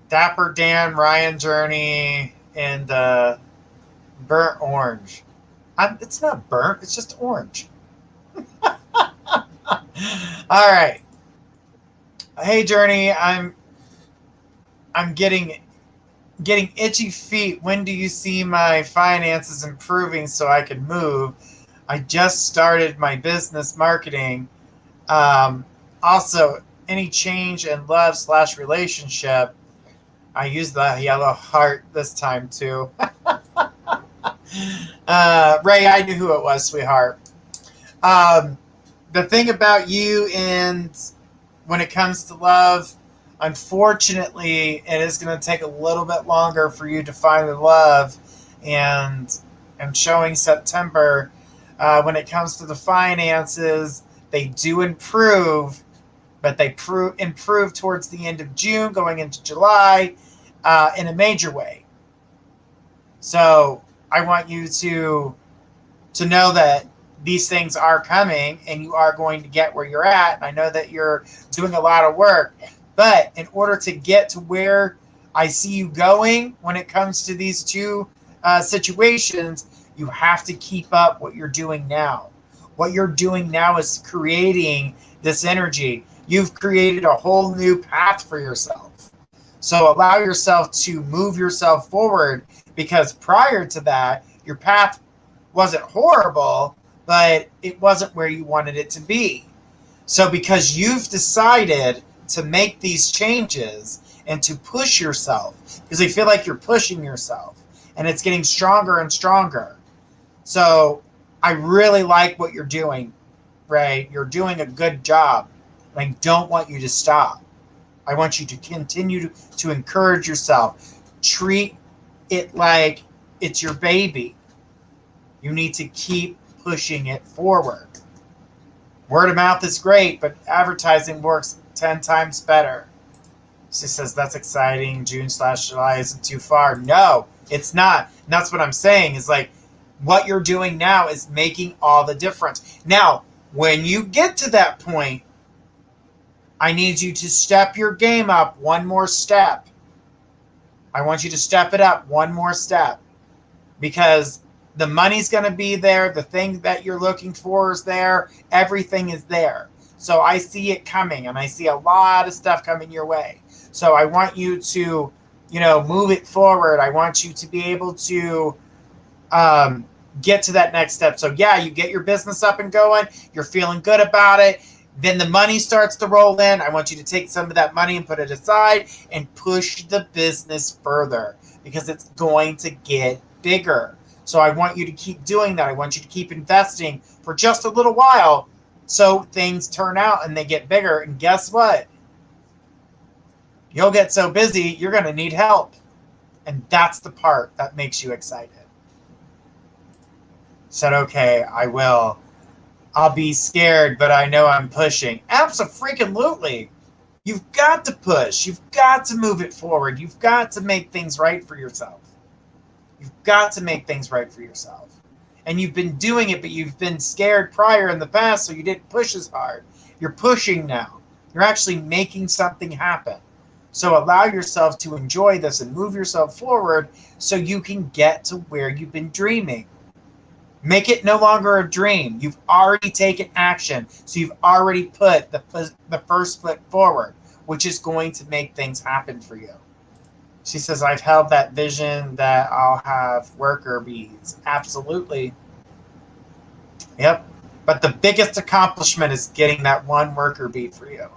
A: Dapper Dan, Ryan Journey, and burnt orange. It's not burnt, it's just orange. All right. Hey Journey, I'm getting itchy feet. When do you see my finances improving so I can move? I just started my business marketing. Also, any change in love/relationship. I used the yellow heart this time too. Ray, I knew who it was, sweetheart. The thing about you, and when it comes to love, unfortunately, it is going to take a little bit longer for you to find the love. And I'm showing September. When it comes to the finances, they do improve, but they improve towards the end of June, going into July, in a major way. So I want you to know that these things are coming, and you are going to get where you're at. And I know that you're doing a lot of work, but in order to get to where I see you going when it comes to these two situations, you have to keep up what you're doing now. What you're doing now is creating this energy. You've created a whole new path for yourself. So allow yourself to move yourself forward, because prior to that, your path wasn't horrible, but it wasn't where you wanted it to be. So because you've decided to make these changes and to push yourself, because I feel like you're pushing yourself and it's getting stronger and stronger. So I really like what you're doing, Ray. You're doing a good job. And I don't want you to stop. I want you to continue to encourage yourself. Treat it like it's your baby. You need to keep pushing it forward. Word of mouth is great, but advertising works 10 times better. She says, that's exciting. June/July isn't too far. No, it's not. And that's what I'm saying, is like, what you're doing now is making all the difference. Now, when you get to that point, I need you to step your game up one more step. I want you to step it up one more step, because the money's going to be there. The thing that you're looking for is there. Everything is there. So I see it coming, and I see a lot of stuff coming your way. So I want you to, move it forward. I want you to be able to get to that next step. So yeah, you get your business up and going. You're feeling good about it. Then the money starts to roll in. I want you to take some of that money and put it aside and push the business further, because it's going to get bigger. So I want you to keep doing that. I want you to keep investing for just a little while so things turn out and they get bigger. And guess what? You'll get so busy, you're going to need help. And that's the part that makes you excited. Said, okay, I will. I'll be scared, but I know I'm pushing. Abso-freaking-lutely. You've got to push. You've got to move it forward. You've got to make things right for yourself. You've got to make things right for yourself. And you've been doing it, but you've been scared prior in the past, so you didn't push as hard. You're pushing now. You're actually making something happen. So allow yourself to enjoy this and move yourself forward so you can get to where you've been dreaming. Make it no longer a dream. You've already taken action. So you've already put the first foot forward, which is going to make things happen for you. She says, I've held that vision that I'll have worker bees. Absolutely. Yep. But the biggest accomplishment is getting that one worker bee for you.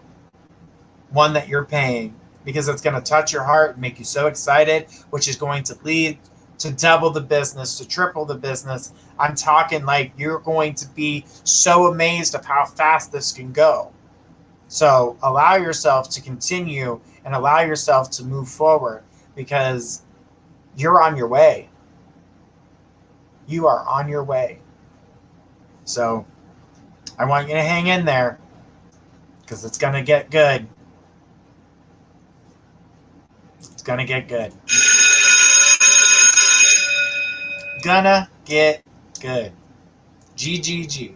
A: One that you're paying, because it's going to touch your heart and make you so excited, which is going to lead to double the business, to triple the business. I'm talking like you're going to be so amazed of how fast this can go. So allow yourself to continue and allow yourself to move forward, because you're on your way. You are on your way. So I want you to hang in there, because it's going to get good. It's going to get good. Gonna get good. GGG.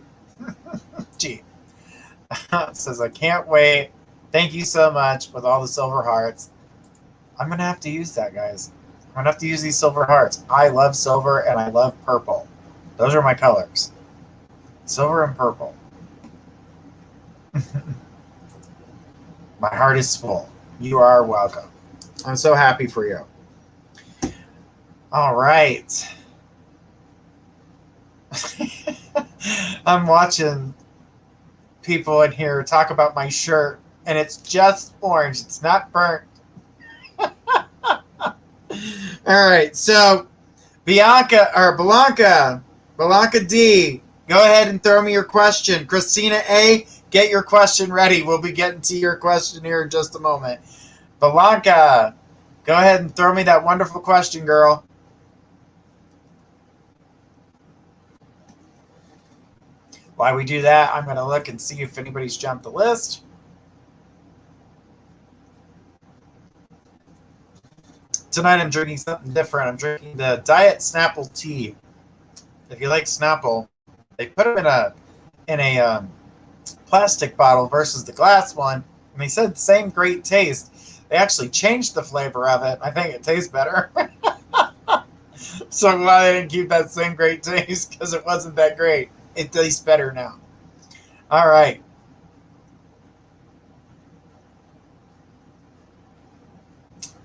A: G. Says, I can't wait. Thank you so much with all the silver hearts. I'm going to have to use that, guys. I'm going to have to use these silver hearts. I love silver and I love purple. Those are my colors. Silver and purple. My heart is full. You are welcome. I'm so happy for you. All right. I'm watching people in here talk about my shirt, and it's just orange. It's not burnt. All right. So Blanca D, go ahead and throw me your question. Christina A, get your question ready. We'll be getting to your question here in just a moment. Blanca, go ahead and throw me that wonderful question, girl. While we do that, I'm going to look and see if anybody's jumped the list. Tonight I'm drinking something different. I'm drinking the Diet Snapple tea. If you like Snapple, they put them in a plastic bottle versus the glass one, and they said same great taste. They actually changed the flavor of it. I think it tastes better. So I'm glad they didn't keep that same great taste, because it wasn't that great. It tastes better now. All right.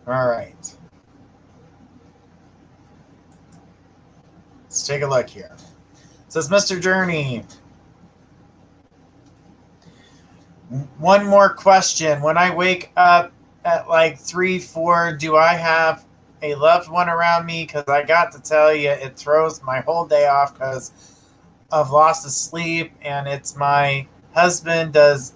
A: All right. Let's take a look here. It says, Mr. Journey, one more question. When I wake up at like 3, 4, do I have a loved one around me? Because I got to tell you, it throws my whole day off because of loss of sleep, and it's my husband. Does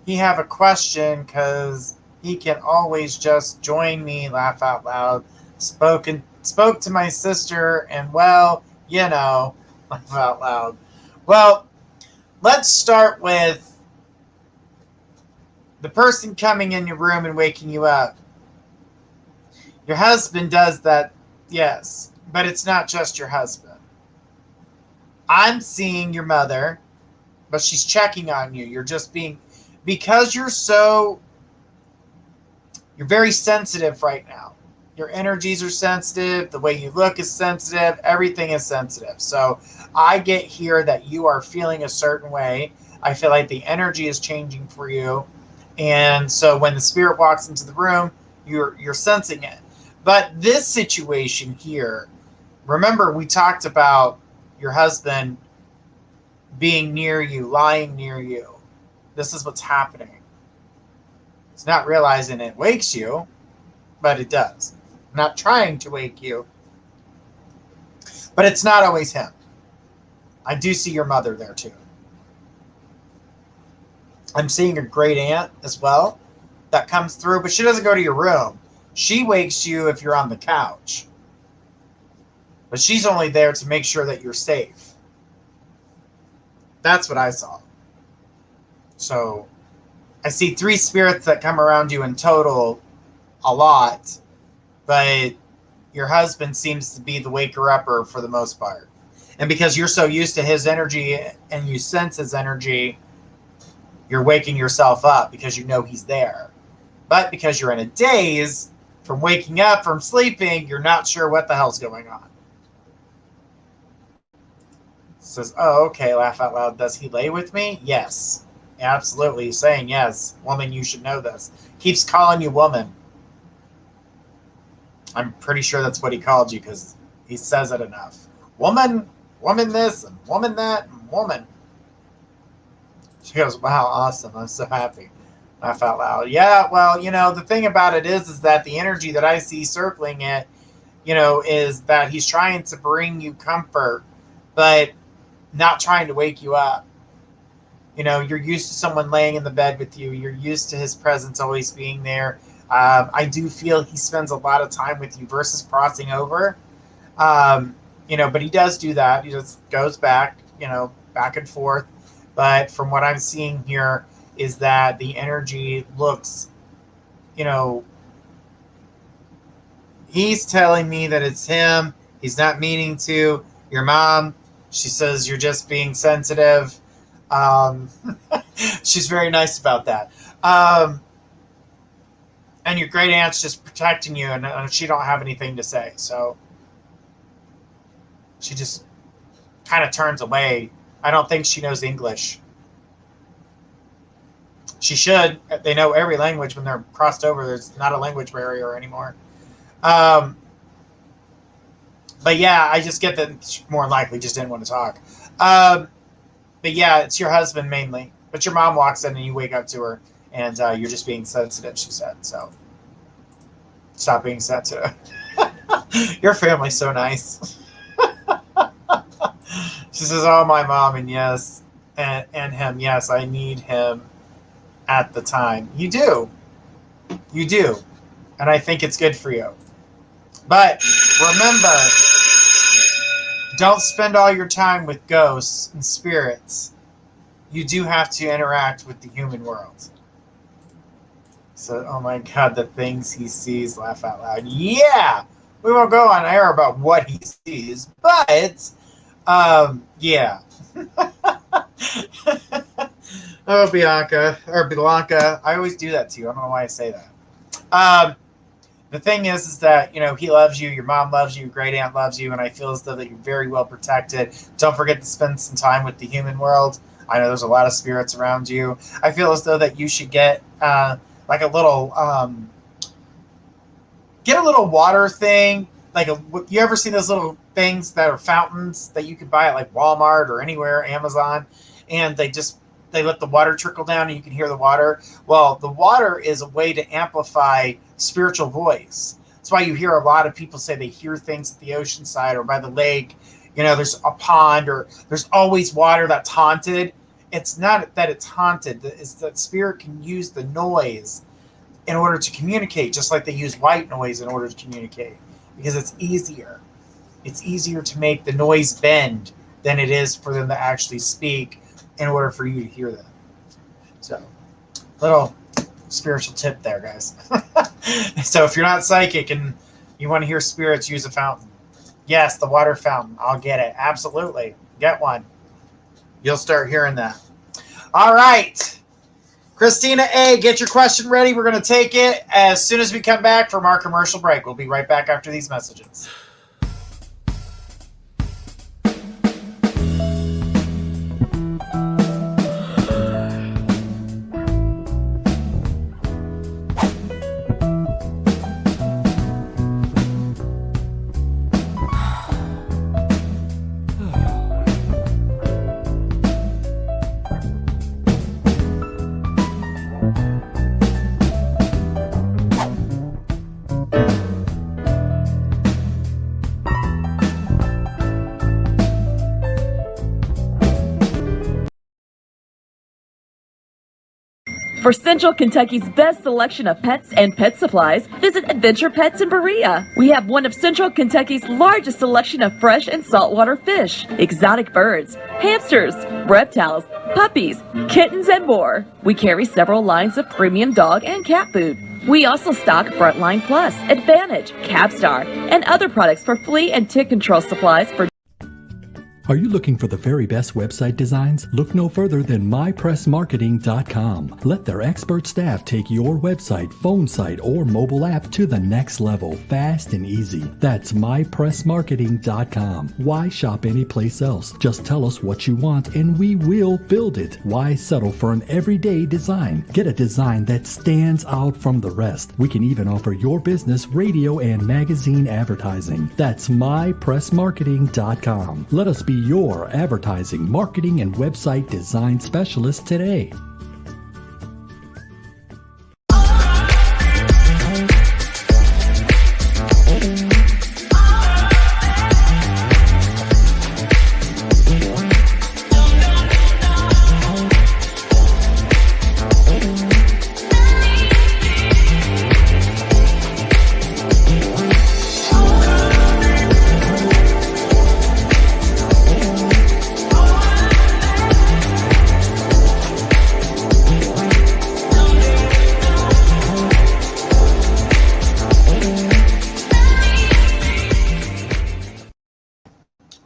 A: he have a question? Because he can always just join me, laugh out loud. Spoke to my sister, and well, laugh out loud. Well, let's start with the person coming in your room and waking you up. Your husband does that, yes. But it's not just your husband. I'm seeing your mother, but she's checking on you. You're just because you're very sensitive right now. Your energies are sensitive. The way you look is sensitive. Everything is sensitive. So I get here that you are feeling a certain way. I feel like the energy is changing for you. And so when the spirit walks into the room, you're sensing it. But this situation here, remember, we talked about your husband being near you, lying near you. This is what's happening. It's not realizing it wakes you, but it does. I'm not trying to wake you, but it's not always him. I do see your mother there too. I'm seeing a great aunt as well that comes through, but she doesn't go to your room. She wakes you if you're on the couch. But she's only there to make sure that you're safe. That's what I saw. So I see 3 spirits that come around you in total a lot, but your husband seems to be the waker-upper for the most part. And because you're so used to his energy and you sense his energy, you're waking yourself up because you know he's there. But because you're in a daze from waking up from sleeping, you're not sure what the hell's going on. Says, oh, okay, laugh out loud. Does he lay with me? Yes. Absolutely. He's saying yes. Woman, you should know this. Keeps calling you woman. I'm pretty sure that's what he called you because he says it enough. Woman, woman this and woman that and woman. She goes, wow, awesome. I'm so happy. Laugh out loud. Yeah, well, the thing about it is that the energy that I see circling it, is that he's trying to bring you comfort, but not trying to wake you up. You're used to someone laying in the bed with you. You're used to his presence always being there. I do feel he spends a lot of time with you versus crossing over. But he does do that. He just goes back, back and forth. But from what I'm seeing here is that the energy looks, he's telling me that it's him. He's not meaning to. Your mom, she says you're just being sensitive. She's very nice about that. And your great aunt's just protecting you, and she don't have anything to say. So she just kind of turns away. I don't think she knows English. She should. They know every language when they're crossed over. There's not a language barrier anymore. But yeah, I just get that she more likely just didn't want to talk. But yeah, it's your husband mainly. But your mom walks in and you wake up to her, and you're just being sensitive, she said. So stop being sensitive. Your family's so nice. She says, oh, my mom, and yes, and him. Yes, I need him at the time. You do. You do. And I think it's good for you. But remember, don't spend all your time with ghosts and spirits. You do have to interact with the human world. So, oh my God, the things he sees, laugh out loud. Yeah, we won't go on air about what he sees, but yeah. Oh, Bianca, or Blanca, I always do that to you. I don't know why I say that. The thing is that, he loves you, your mom loves you, your great aunt loves you, and I feel as though that you're very well protected. Don't forget to spend some time with the human world. I know there's a lot of spirits around you. I feel as though that you should get like a little water thing. You ever seen those little things that are fountains that you could buy at like Walmart or anywhere, Amazon, and they let the water trickle down and you can hear the water. Well, the water is a way to amplify spiritual voice. That's why you hear a lot of people say they hear things at the ocean side or by the lake. There's a pond or there's always water that's haunted. It's not that it's haunted. It's that spirit can use the noise in order to communicate, just like they use white noise in order to communicate, because it's easier. It's easier to make the noise bend than it is for them to actually speak in order for you to hear them. So, little spiritual tip there, guys. So if you're not psychic and you want to hear spirits, use a fountain. Yes, the water fountain. I'll get it. Absolutely. Get one. You'll start hearing that. All right. Christina A., get your question ready. We're going to take it as soon as we come back from our commercial break. We'll be right back after these messages.
B: For Central Kentucky's best selection of pets and pet supplies, visit Adventure Pets in Berea. We have one of Central Kentucky's largest selection of fresh and saltwater fish, exotic birds, hamsters, reptiles, puppies, kittens, and more. We carry several lines of premium dog and cat food. We also stock Frontline Plus, Advantage, Capstar, and other products for flea and tick control supplies for.
C: Are you looking for the very best website designs? Look no further than mypressmarketing.com. Let their expert staff take your website, phone site, or mobile app to the next level, fast and easy. That's mypressmarketing.com. Why shop anyplace else? Just tell us what you want and we will build it. Why settle for an everyday design? Get a design that stands out from the rest. We can even offer your business radio and magazine advertising. That's mypressmarketing.com. Let us be your advertising, marketing, and website design specialist today.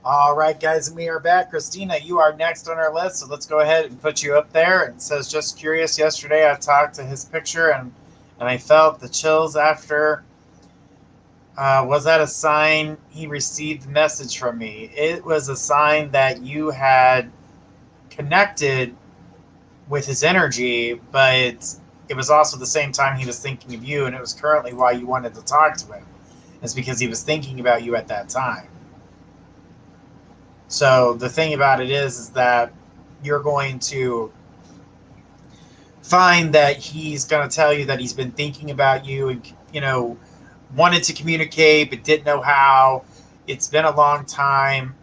A: All right, guys, and we are back. Christina, you are next on our list, so let's go ahead and put you up there. It says, just curious, yesterday I talked to his picture, and I felt the chills after. Was that a sign he received a message from me? It was a sign that you had connected with his energy, but it was also the same time he was thinking of you, and it was currently why you wanted to talk to him. It's because he was thinking about you at that time. So the thing about it is that you're going to find that he's going to tell you that he's been thinking about you and, wanted to communicate but didn't know how. It's been a long time,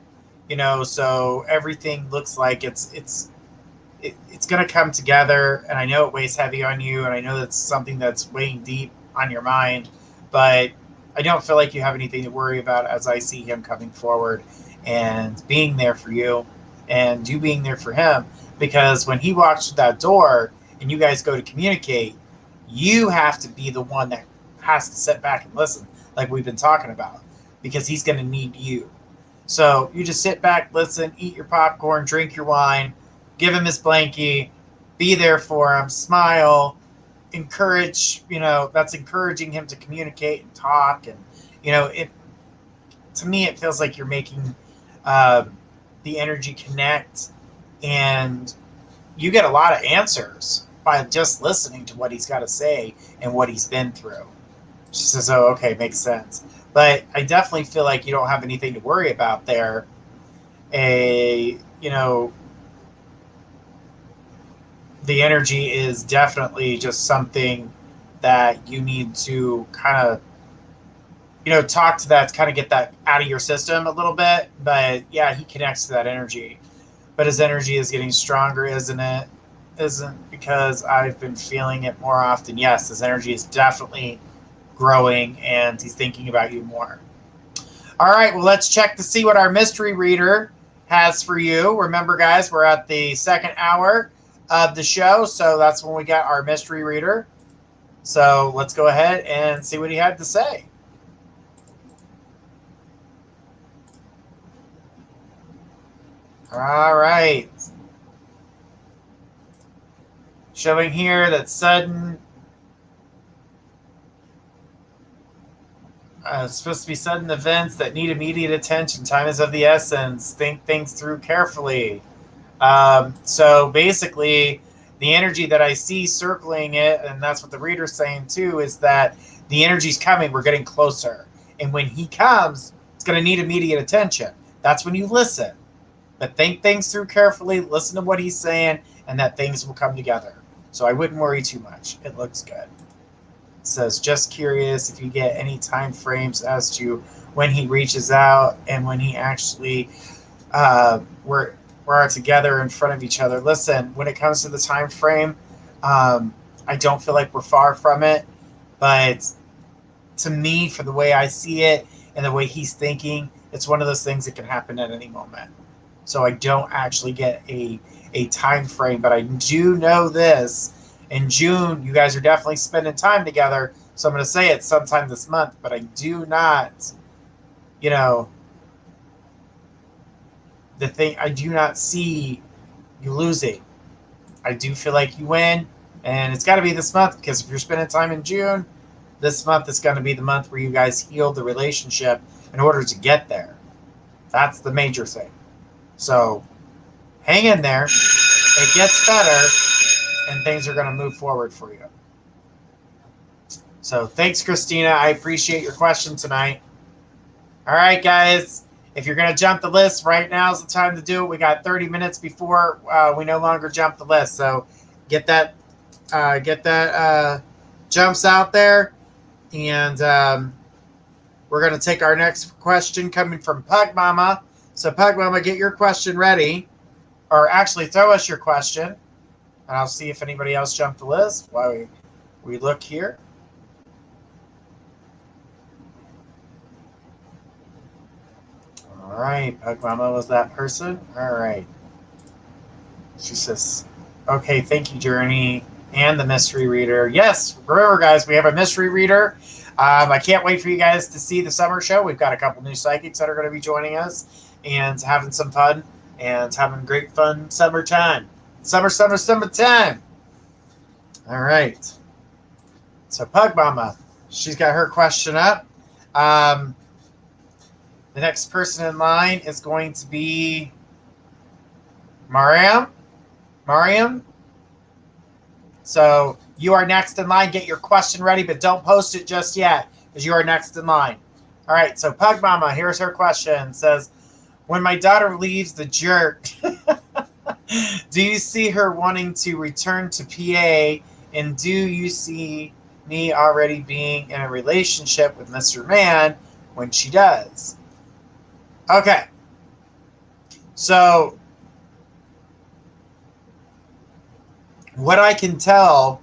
A: so everything looks like it's going to come together. And I know it weighs heavy on you, and I know that's something that's weighing deep on your mind, but I don't feel like you have anything to worry about as I see him coming forward and being there for you and you being there for him. Because when he walks through that door and you guys go to communicate, you have to be the one that has to sit back and listen, like we've been talking about, because he's going to need you. So you just sit back, listen, eat your popcorn, drink your wine, give him his blankie, be there for him, smile, encourage, that's encouraging him to communicate and talk. And, to me, it feels like you're making the energy connect, and you get a lot of answers by just listening to what he's got to say and what he's been through. She says, oh, okay, makes sense. But I definitely feel like you don't have anything to worry about there. The energy is definitely just something that you need to kind of talk to that, to kind of get that out of your system a little bit. But yeah, he connects to that energy. But his energy is getting stronger, isn't it? Isn't because I've been feeling it more often. Yes, his energy is definitely growing, and he's thinking about you more. All right, well, let's check to see what our mystery reader has for you. Remember, guys, we're at the second hour of the show, so that's when we got our mystery reader. So let's go ahead and see what he had to say. All right. Showing here that sudden, it's supposed to be sudden events that need immediate attention. Time is of the essence. Think things through carefully. So basically, the energy that I see circling it, and that's what the reader's saying too, is that the energy's coming. We're getting closer. And when he comes, it's going to need immediate attention. That's when you listen. But think things through carefully, listen to what he's saying, and that things will come together. So I wouldn't worry too much. It looks good. It says, just curious if you get any time frames as to when he reaches out and when he actually we're together in front of each other. Listen, when it comes to the time frame, I don't feel like we're far from it. But to me, for the way I see it and the way he's thinking, it's one of those things that can happen at any moment. So I don't actually get a time frame, but I do know this. In June, you guys are definitely spending time together. So I'm going to say it sometime this month, but I do not, I do not see you losing. I do feel like you win, and it's got to be this month, because if you're spending time in June, this month is going to be the month where you guys heal the relationship in order to get there. That's the major thing. So hang in there. It gets better, and things are going to move forward for you. So thanks, Christina. I appreciate your question tonight. All right, guys. if you're going to jump the list, right now is the time to do it. We got 30 minutes before we no longer jump the list. So get that jumps out there. And we're going to take our next question coming from Pug Mama. So Pug Mama, get your question ready. Or actually throw us your question. And I'll see if anybody else jumped the list while we look here. All right, Pug Mama was that person. All right. She says, okay, thank you, Journey, and the mystery reader. Yes, remember, guys, we have a mystery reader. I can't wait for you guys to see the summer show. We've got a couple new psychics that are going to be joining us and having some fun and having great fun summertime. Summertime. All right. So Pug Mama, she's got her question up. The next person in line is going to be Mariam. So you are next in line. Get your question ready, but don't post it just yet because you are next in line. All right, so Pug Mama, here's her question. It says, when my daughter leaves the jerk, do you see her wanting to return to PA? And do you see me already being in a relationship with Mr. Man when she does? Okay. So what I can tell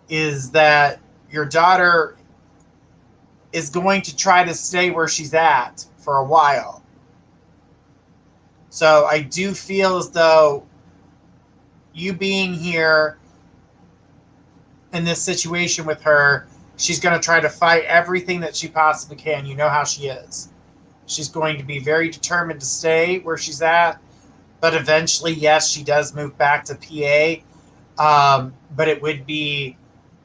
A: is that your daughter is going to try to stay where she's at for a while. So I do feel as though you being here in this situation with her, she's going to try to fight everything that she possibly can. You know how she is. She's going to be very determined to stay where she's at. But eventually, yes, she does move back to PA. But it would be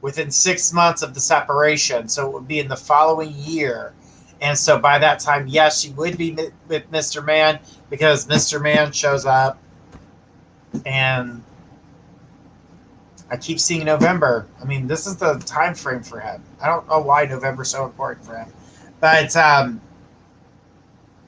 A: within 6 months of the separation. So it would be in the following year. And so by that time, yes, she would be with Mr. Man because Mr. Man shows up. And I keep seeing November. I mean, this is the time frame for him. I don't know why November's so important for him. But,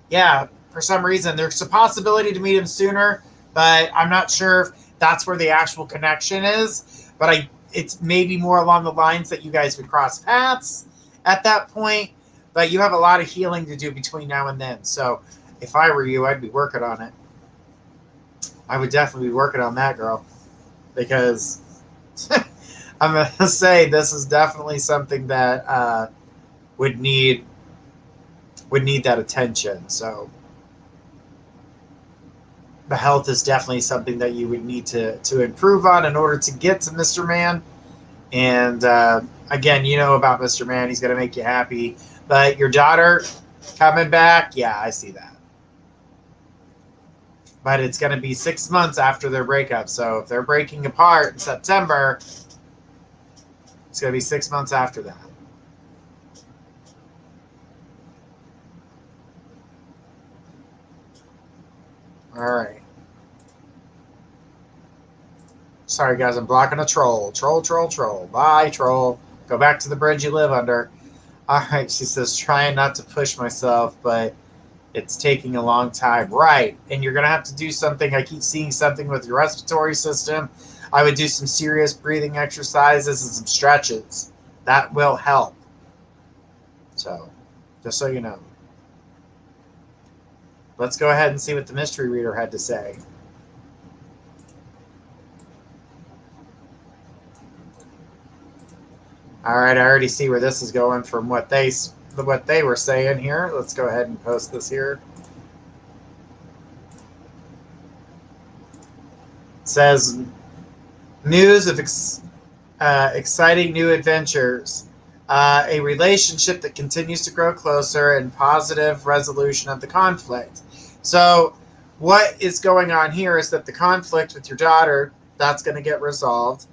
A: yeah, for some reason, there's a possibility to meet him sooner. But I'm not sure if that's where the actual connection is. But it's maybe more along the lines that you guys would cross paths at that point. But you have a lot of healing to do between now and then. So if I were you, I'd be working on it. I would definitely be working on that, girl. Because I'm going to say this is definitely something that would need that attention. So the health is definitely something that you would need to improve on in order to get to Mr. Man. And again, you know about Mr. Man. He's going to make you happy. But your daughter coming back, yeah, I see that. But it's going to be 6 months after their breakup. So if they're breaking apart in September, it's going to be 6 months after that. All right. Sorry, guys. I'm blocking a troll. Troll. Bye, troll. Go back to the bridge you live under. All right. She says, trying not to push myself, but it's taking a long time. Right. And you're going to have to do something. I keep seeing something with your respiratory system. I would do some serious breathing exercises and some stretches. That will help. So, just so you know. Let's go ahead and see what the mystery reader had to say. All right, I already see where this is going from what they were saying here. Let's go ahead and post this here. It says, news of exciting new adventures. A relationship that continues to grow closer and positive resolution of the conflict. So what is going on here is that the conflict with your daughter, that's going to get resolved.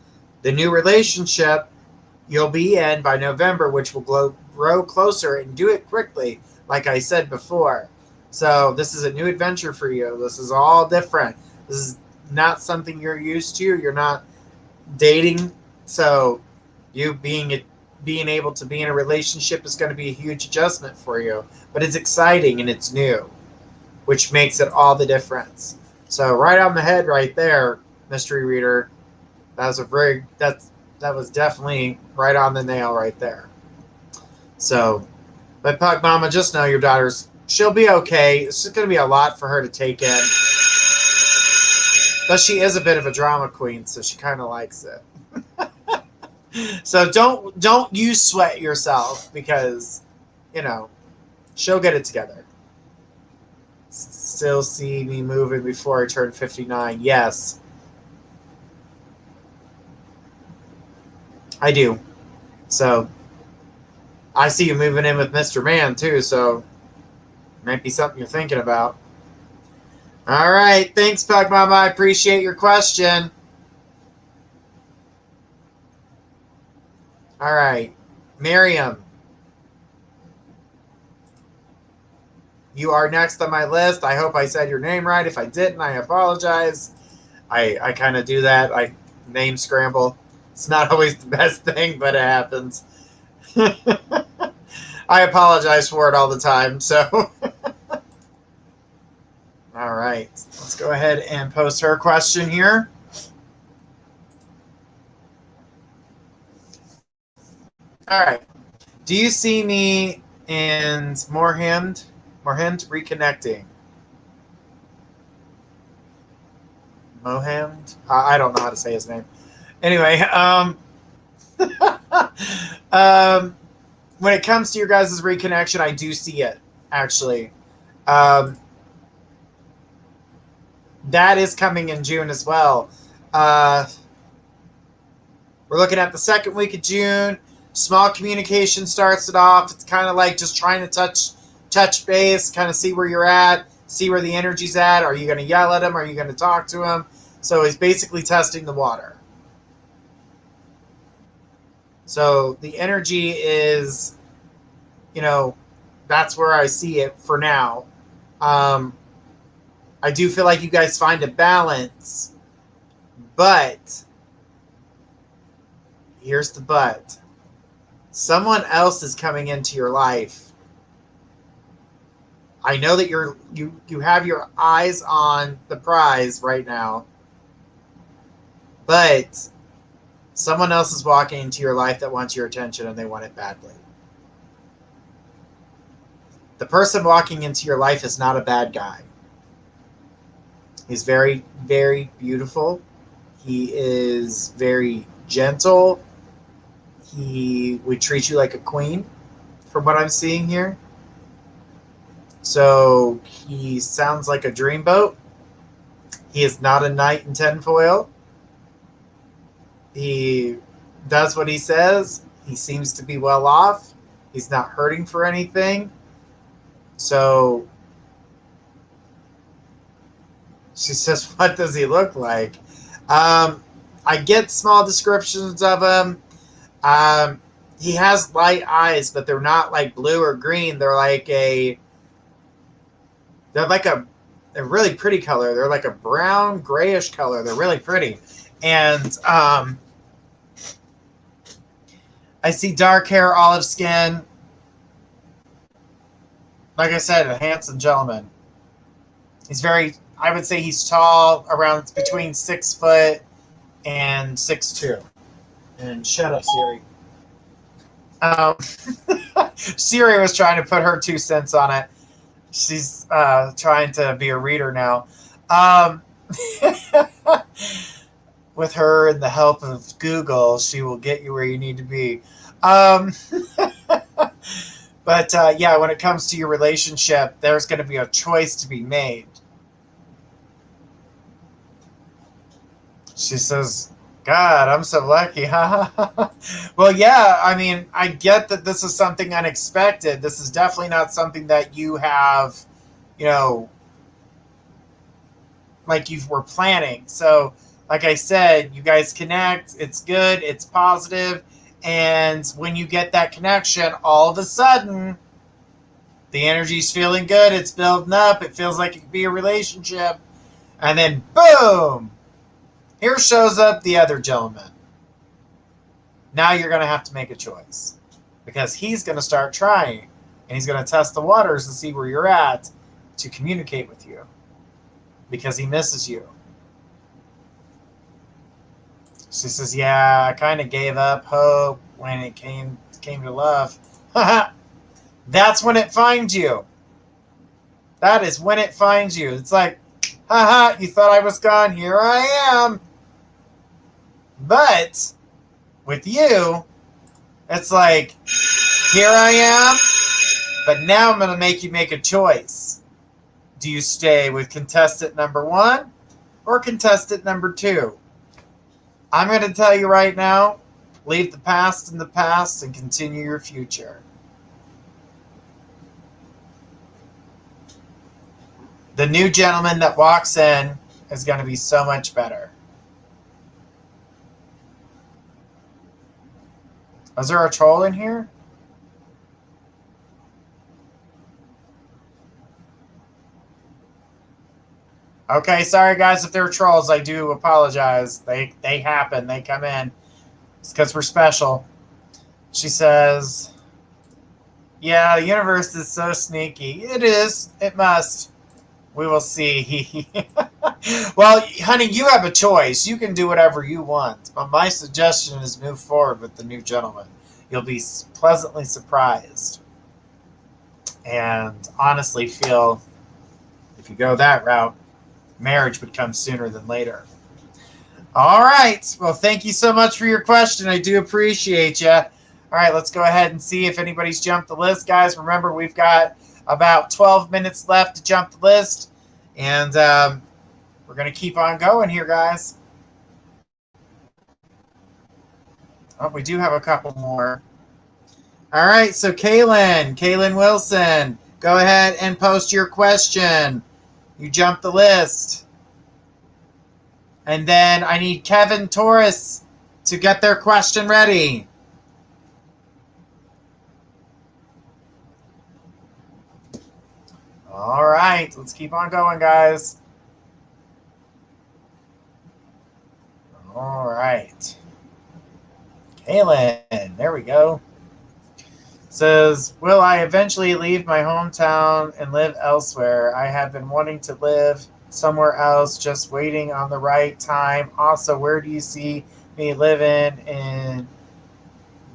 A: The new relationship you'll be in by November, which will grow closer and do it quickly, like I said before. So this is a new adventure for you. This is all different. This is not something you're used to. You're not dating. So you being able to be in a relationship is going to be a huge adjustment for you. But it's exciting and it's new. which makes it all the difference. So right on the head right there, mystery reader. That was definitely right on the nail right there. So, but Pug Mama, just know your she'll be okay. It's just going to be a lot for her to take in. But she is a bit of a drama queen, so she kind of likes it. So don't you sweat yourself, because, she'll get it together. Still see me moving before I turn 59. Yes. I do. So I see you moving in with Mr. Man too, so might be something you're thinking about. All right. Thanks, Pug Mama. I appreciate your question. All right. Miriam. You are next on my list. I hope I said your name right. If I didn't, I apologize. I kind of do that. I name scramble. It's not always the best thing, but it happens. I apologize for it all the time. So, all right. Let's go ahead and post her question here. All right. Do you see me in Moorhand reconnecting? Mohand? I don't know how to say his name. Anyway, when it comes to your guys' reconnection, I do see it, actually. That is coming in June as well. We're looking at the second week of June. Small communication starts it off. It's kind of like just trying to touch base, kind of see where you're at, see where the energy's at. Are you going to yell at him? Are you going to talk to him? So he's basically testing the water. So the energy is, that's where I see it for now. I do feel like you guys find a balance, but here's the but. Someone else is coming into your life. I know that you have your eyes on the prize right now, but someone else is walking into your life that wants your attention, and they want it badly. The person walking into your life is not a bad guy. He's very, very beautiful. He is very gentle. He would treat you like a queen, from what I'm seeing here. So he sounds like a dreamboat. He is not a knight in tinfoil. He does what he says. He seems to be well off. He's not hurting for anything. So she says, what does he look like? I get small descriptions of him. He has light eyes, but they're not like blue or green. They're like a really pretty color. They're like a brown, grayish color. They're really pretty. And I see dark hair, olive skin. Like I said, a handsome gentleman. I would say he's tall, around between 6 foot and 6'2". And shut up, Siri. Siri was trying to put her 2 cents on it. She's trying to be a reader now. With her and the help of Google, she will get you where you need to be. But yeah, when it comes to your relationship, there's going to be a choice to be made. She says, God, I'm so lucky. Well, yeah, I mean, I get that this is something unexpected. This is definitely not something that you have, like you were planning. So, like I said, you guys connect. It's good. It's positive. And when you get that connection, all of a sudden, the energy's feeling good. It's building up. It feels like it could be a relationship. And then, boom! Here shows up the other gentleman. Now you're going to have to make a choice. Because he's going to start trying. And he's going to test the waters to see where you're at. to communicate with you because he misses you. She says, yeah, I kind of gave up hope when it came to love. That's when it finds you. That is when it finds you. It's like, haha, you thought I was gone. Here I am. But with you, it's like, here I am, but now I'm going to make you make a choice. Do you stay with contestant number 1 or contestant number 2? I'm going to tell you right now, leave the past in the past and continue your future. The new gentleman that walks in is going to be so much better. Was there a troll in here? Okay, sorry guys if there are trolls. I do apologize. They happen. They come in. It's because we're special. She says, yeah, the universe is so sneaky. It is. It must. We will see. Well, honey, you have a choice. You can do whatever you want. But my suggestion is move forward with the new gentleman. You'll be pleasantly surprised. And honestly feel, if you go that route, marriage would come sooner than later. All right. Well, thank you so much for your question. I do appreciate you. All right, let's go ahead and see if anybody's jumped the list. Guys, remember, we've got about 12 minutes left to jump the list. And we're going to keep on going here, guys. Oh, we do have a couple more. All right, so Kaylin Wilson, go ahead and post your question. You jumped the list. And then I need Kevin Torres to get their question ready. All right, let's keep on going, guys. All right. Kaylin, there we go. Says, will I eventually leave my hometown and live elsewhere? I have been wanting to live somewhere else, just waiting on the right time. Also, where do you see me living, and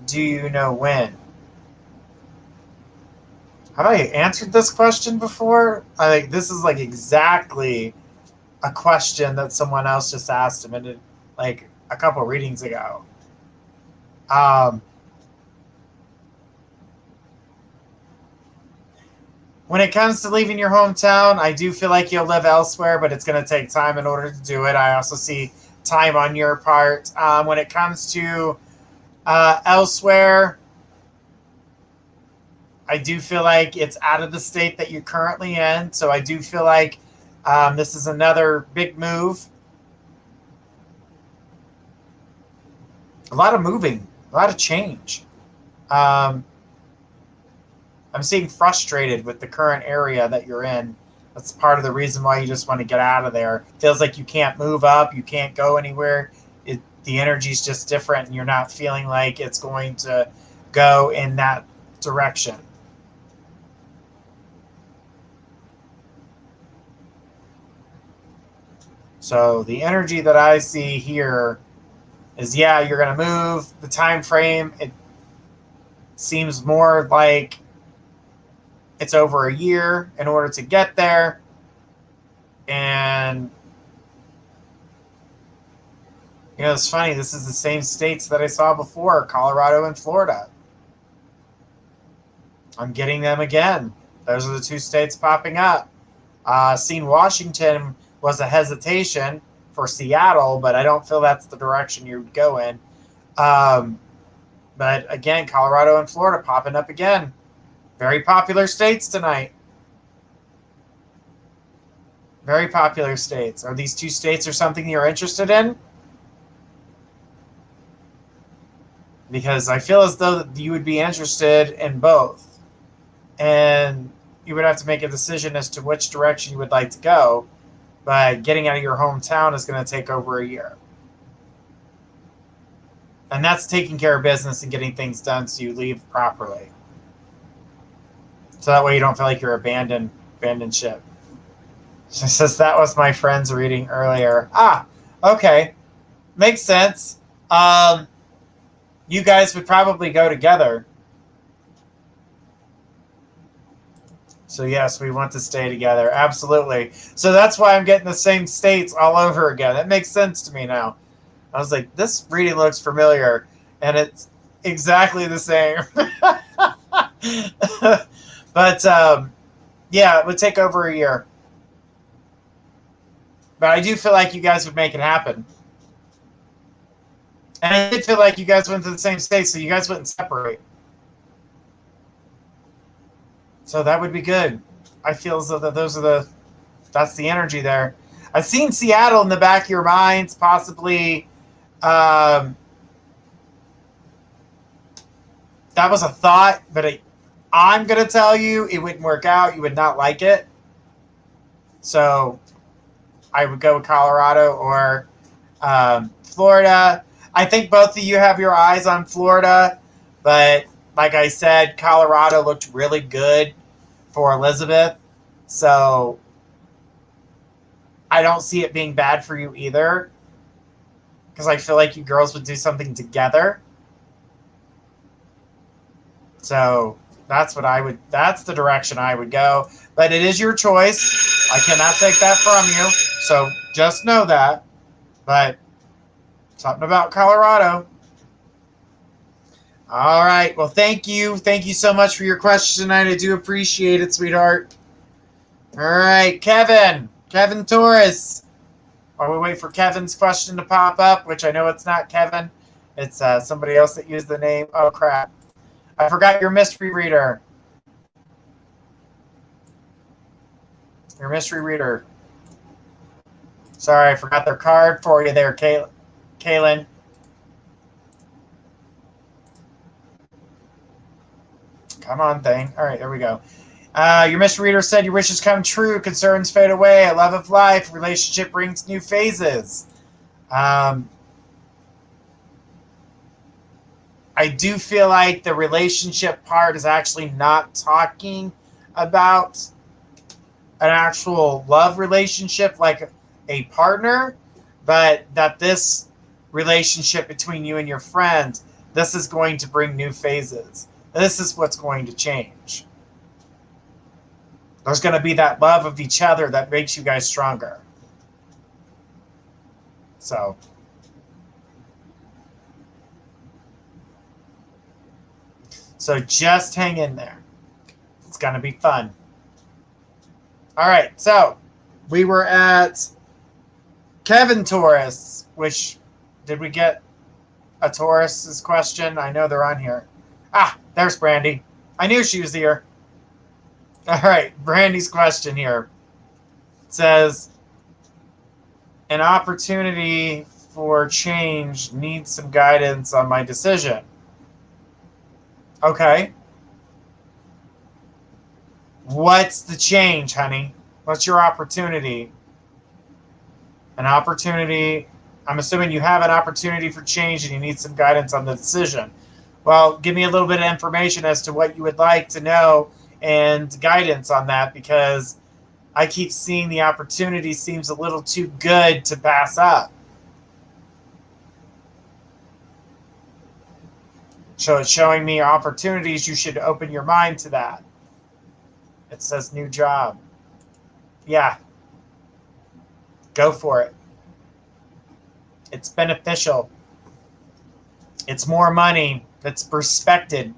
A: do you know when? Have I answered this question before? I think this is like exactly a question that someone else just asked a minute, like a couple readings ago. When it comes to leaving your hometown, I do feel like you'll live elsewhere, but it's going to take time in order to do it. I also see time on your part. When it comes to elsewhere, I do feel like it's out of the state that you're currently in. So I do feel like this is another big move. A lot of moving, a lot of change. I'm seeing frustrated with the current area that you're in. That's part of the reason why you just want to get out of there. Feels like you can't move up, you can't go anywhere. The energy's just different, and you're not feeling like it's going to go in that direction. So the energy that I see here is, yeah, you're going to move. The time frame, it seems more like it's over a year in order to get there. And, you know, it's funny. This is the same states that I saw before, Colorado and Florida. I'm getting them again. Those are the two states popping up. Seen Washington was a hesitation for Seattle, but I don't feel that's the direction you would go in. But again, Colorado and Florida popping up again. Very popular states tonight. Very popular states. Are these two states or something you're interested in? Because I feel as though you would be interested in both. And you would have to make a decision as to which direction you would like to go. But getting out of your hometown is going to take over a year. And that's taking care of business and getting things done so you leave properly. So that way you don't feel like you're abandoned ship. She says that was my friend's reading earlier. Ah, okay. Makes sense. You guys would probably go together. So yes, we want to stay together. Absolutely. So that's why I'm getting the same states all over again. It makes sense to me now. I was like, this reading looks familiar. And it's exactly the same. But yeah, it would take over a year. But I do feel like you guys would make it happen. And I did feel like you guys went to the same state, so you guys wouldn't separate. So that would be good. I feel as though that's the energy there. I've seen Seattle in the back of your minds, possibly. That was a thought, but I'm going to tell you it wouldn't work out. You would not like it. So I would go with Colorado or Florida. I think both of you have your eyes on Florida, but like I said, Colorado looked really good for Elizabeth. So I don't see it being bad for you either, because I feel like you girls would do something together. So that's the direction I would go. But it is your choice. I cannot take that from you. So just know that. But something about Colorado. All right. Well, thank you. Thank you so much for your question tonight. I do appreciate it, sweetheart. All right, Kevin. Kevin Torres. While we wait for Kevin's question to pop up, which I know it's not Kevin. It's somebody else that used the name. Oh, crap. I forgot your mystery reader. Your mystery reader. Sorry, I forgot their card for you there, Kaylin. Come on, thing. All right, there we go. Your mystery reader said your wishes come true, concerns fade away, a love of life, relationship brings new phases. I do feel like the relationship part is actually not talking about an actual love relationship like a partner, but that this relationship between you and your friend, this is going to bring new phases. This is what's going to change. There's going to be that love of each other that makes you guys stronger. So just hang in there. It's going to be fun. All right, so we were at Kevin Torres, which, did we get a Taurus's question? I know they're on here. Ah, there's Brandy. I knew she was here. All right, Brandy's question here. It says, an opportunity for change needs some guidance on my decision. Okay. What's the change, honey? What's your opportunity? An opportunity. I'm assuming you have an opportunity for change and you need some guidance on the decision. Well, give me a little bit of information as to what you would like to know and guidance on that, because I keep seeing the opportunity seems a little too good to pass up. So it's showing me opportunities. You should open your mind to that. It says new job. Yeah. Go for it. It's beneficial. It's more money that's respected.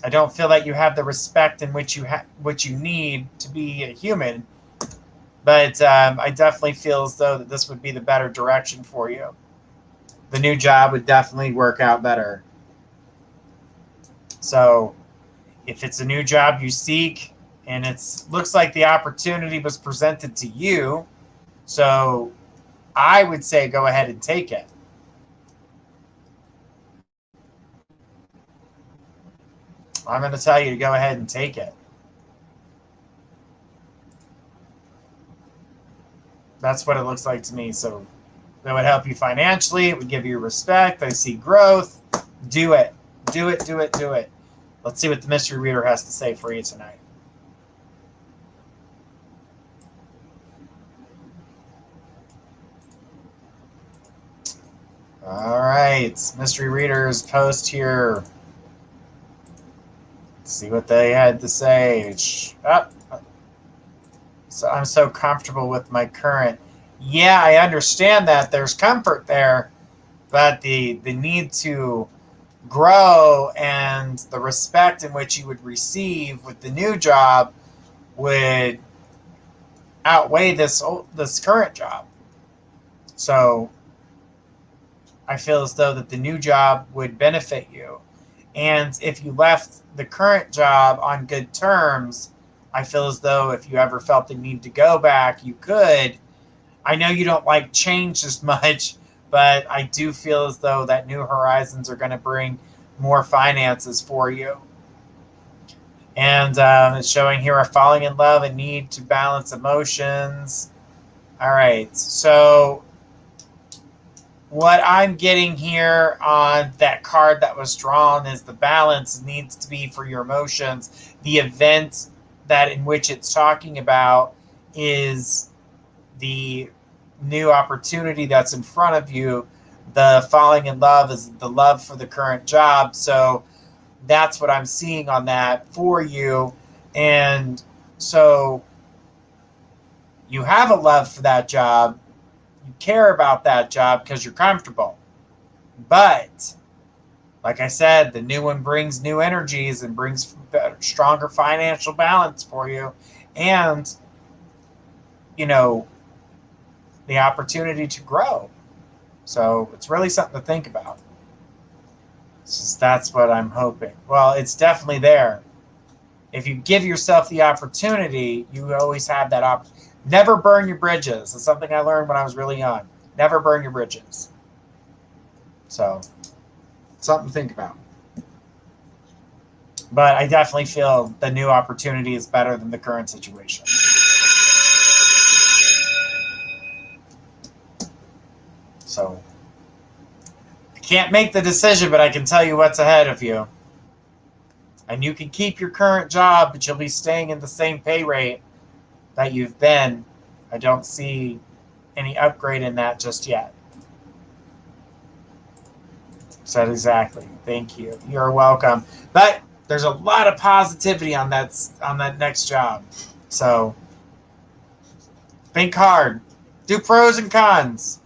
A: I don't feel that you have the respect in which you need to be a human, but I definitely feel as though that this would be the better direction for you. The new job would definitely work out better. So if it's a new job you seek and it looks like the opportunity was presented to you, so I would say go ahead and take it. I'm going to tell you to go ahead and take it. That's what it looks like to me. So that would help you financially. It would give you respect. I see growth. Do it. Do it, do it, do it. Let's see what the mystery reader has to say for you tonight. All right, mystery readers, post here. Let's see what they had to say. So I'm so comfortable with my current. Yeah, I understand that. There's comfort there, but the need to grow and the respect in which you would receive with the new job would outweigh this current job. So I feel as though that the new job would benefit you. And if you left the current job on good terms, I feel as though if you ever felt the need to go back, you could. I know you don't like change as much, but I do feel as though that new horizons are going to bring more finances for you. And it's showing here a falling in love, a need to balance emotions. All right, so what I'm getting here on that card that was drawn is the balance needs to be for your emotions. The event that in which it's talking about is the new opportunity that's in front of you. The falling in love is the love for the current job. So that's what I'm seeing on that for you. And so you have a love for that job. You care about that job because you're comfortable. But like I said, the new one brings new energies and brings better, stronger financial balance for you. And, you know, the opportunity to grow. So it's really something to think about. That's what I'm hoping. Well, it's definitely there. If you give yourself the opportunity, you always have that opportunity. Never burn your bridges. It's something I learned when I was really young. Never burn your bridges. So, something to think about. But I definitely feel the new opportunity is better than the current situation. So, I can't make the decision, but I can tell you what's ahead of you. And you can keep your current job, but you'll be staying in the same pay rate that you've been. I don't see any upgrade in that just yet. Said exactly. Thank you. You're welcome. But there's a lot of positivity on that next job. So think hard. Do pros and cons.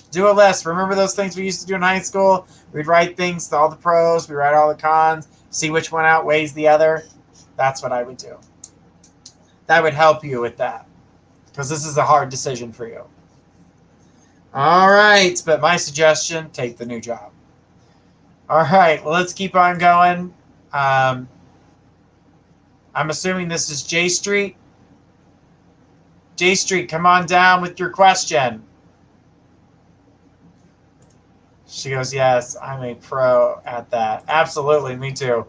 A: Do a list. Remember those things we used to do in high school? We'd write things, all the pros, we write all the cons, see which one outweighs the other. That's what I would do. That would help you with that. Because this is a hard decision for you. All right. But my suggestion, take the new job. All right. Well, let's keep on going. I'm assuming this is J Street. J Street, come on down with your question. She goes, yes, I'm a pro at that. Absolutely. Me too.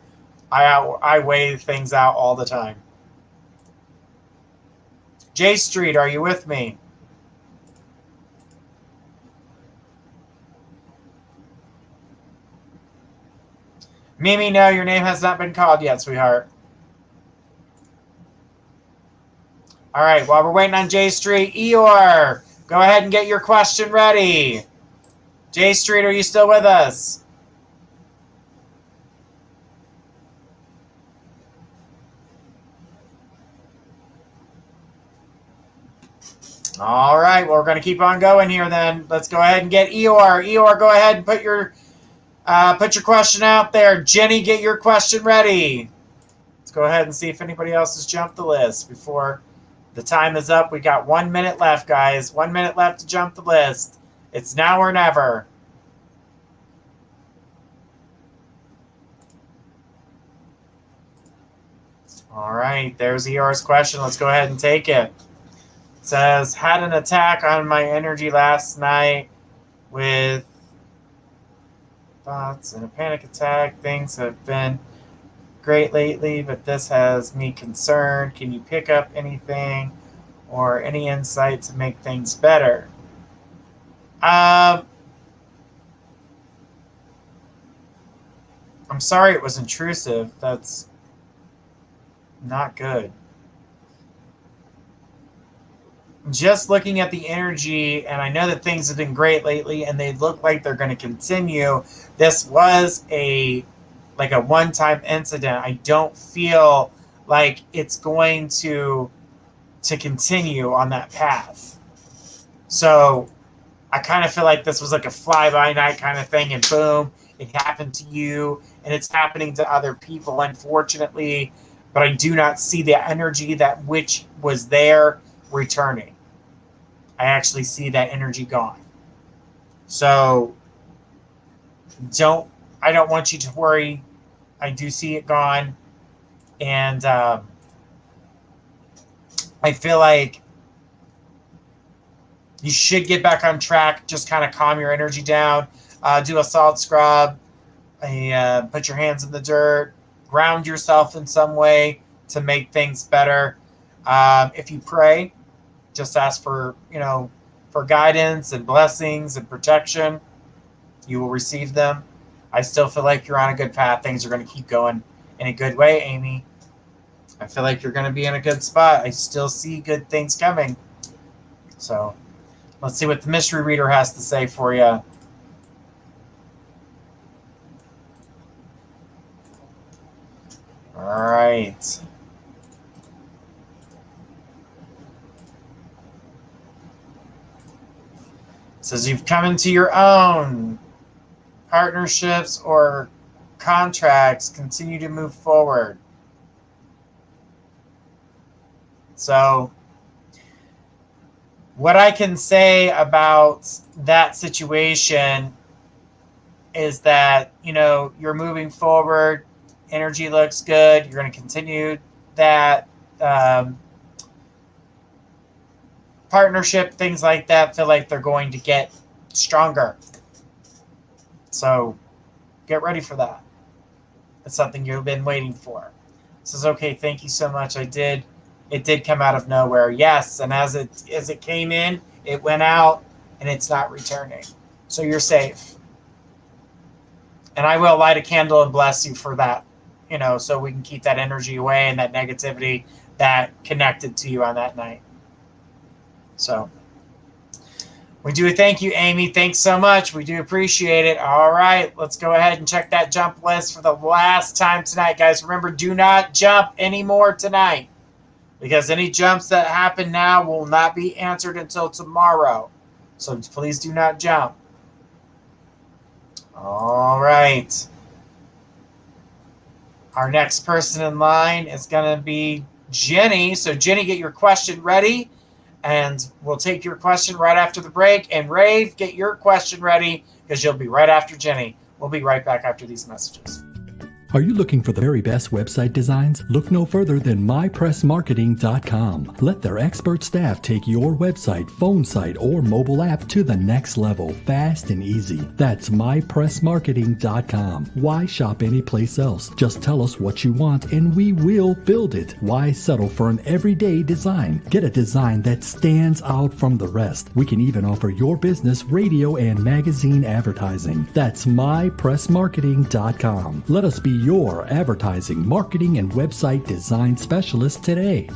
A: I weigh things out all the time. J Street, are you with me? Mimi, no, your name has not been called yet, sweetheart. All right, while we're waiting on J Street, Eeyore, go ahead and get your question ready. J Street, are you still with us? All right, well, we're going to keep on going here then. Let's go ahead and get Eeyore. Eeyore, go ahead and put your question out there. Jenny, get your question ready. Let's go ahead and see if anybody else has jumped the list before the time is up. We got 1 minute left, guys. 1 minute left to jump the list. It's now or never. All right, there's Eeyore's question. Let's go ahead and take it. It says, had an attack on my energy last night with thoughts and a panic attack. Things have been great lately, but this has me concerned. Can you pick up anything or any insight to make things better? I'm sorry it was intrusive. That's not good. just looking at the energy, and I know that things have been great lately and they look like they're going to continue. This was a one-time incident. I don't feel like it's going to continue on that path. So I kind of feel like this was like a fly-by-night kind of thing, and boom, it happened to you, and it's happening to other people, unfortunately. But I do not see the energy that which was there returning. I actually see that energy gone. So I don't want you to worry. I do see it gone. And I feel like you should get back on track. Just kind of calm your energy down. Do a salt scrub. Put your hands in the dirt. Ground yourself in some way to make things better. If you pray, just ask for guidance and blessings and protection. You will receive them. I still feel like you're on a good path. Things are going to keep going in a good way, Amy. I feel like you're going to be in a good spot. I still see good things coming. So let's see what the mystery reader has to say for you. All right. Says you've come into your own. Partnerships or contracts continue to move forward. So what I can say about that situation is that, you're moving forward. Energy looks good. You're going to continue that partnership, things like that feel like they're going to get stronger. So get ready for that. It's something you've been waiting for. It says, okay, thank you so much. It did come out of nowhere. Yes, and as it came in, it went out, and it's not returning. So you're safe. And I will light a candle and bless you for that, so we can keep that energy away and that negativity that connected to you on that night. So we do thank you, Amy. Thanks so much. We do appreciate it. All right, let's go ahead and check that jump list for the last time tonight, guys. Remember, do not jump anymore tonight, because any jumps that happen now will not be answered until tomorrow. So please do not jump. All right. Our next person in line is going to be Jenny. So Jenny, get your question ready. And we'll take your question right after the break. And Rave, get your question ready, because you'll be right after Jenny. We'll be right back after these messages.
C: Are you looking for the very best website designs? Look no further than mypressmarketing.com. Let their expert staff take your website, phone site, or mobile app to the next level, fast and easy. That's mypressmarketing.com. Why shop anyplace else? Just tell us what you want and we will build it. Why settle for an everyday design? Get a design that stands out from the rest. We can even offer your business radio and magazine advertising. That's mypressmarketing.com. Let us be your advertising, marketing, and website design specialist today.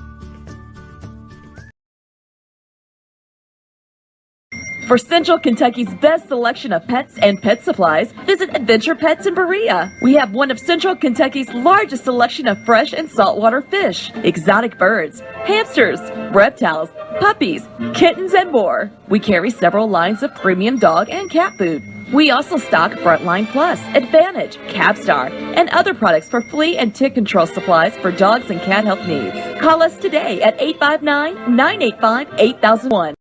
B: For Central Kentucky's best selection of pets and pet supplies, visit Adventure Pets in Berea. We have one of Central Kentucky's largest selection of fresh and saltwater fish, exotic birds, hamsters, reptiles, puppies, kittens, and more. We carry several lines of premium dog and cat food. We also stock Frontline Plus, Advantage, Capstar, and other products for flea and tick control supplies for dogs and cat health needs. Call us today at 859-985-8001.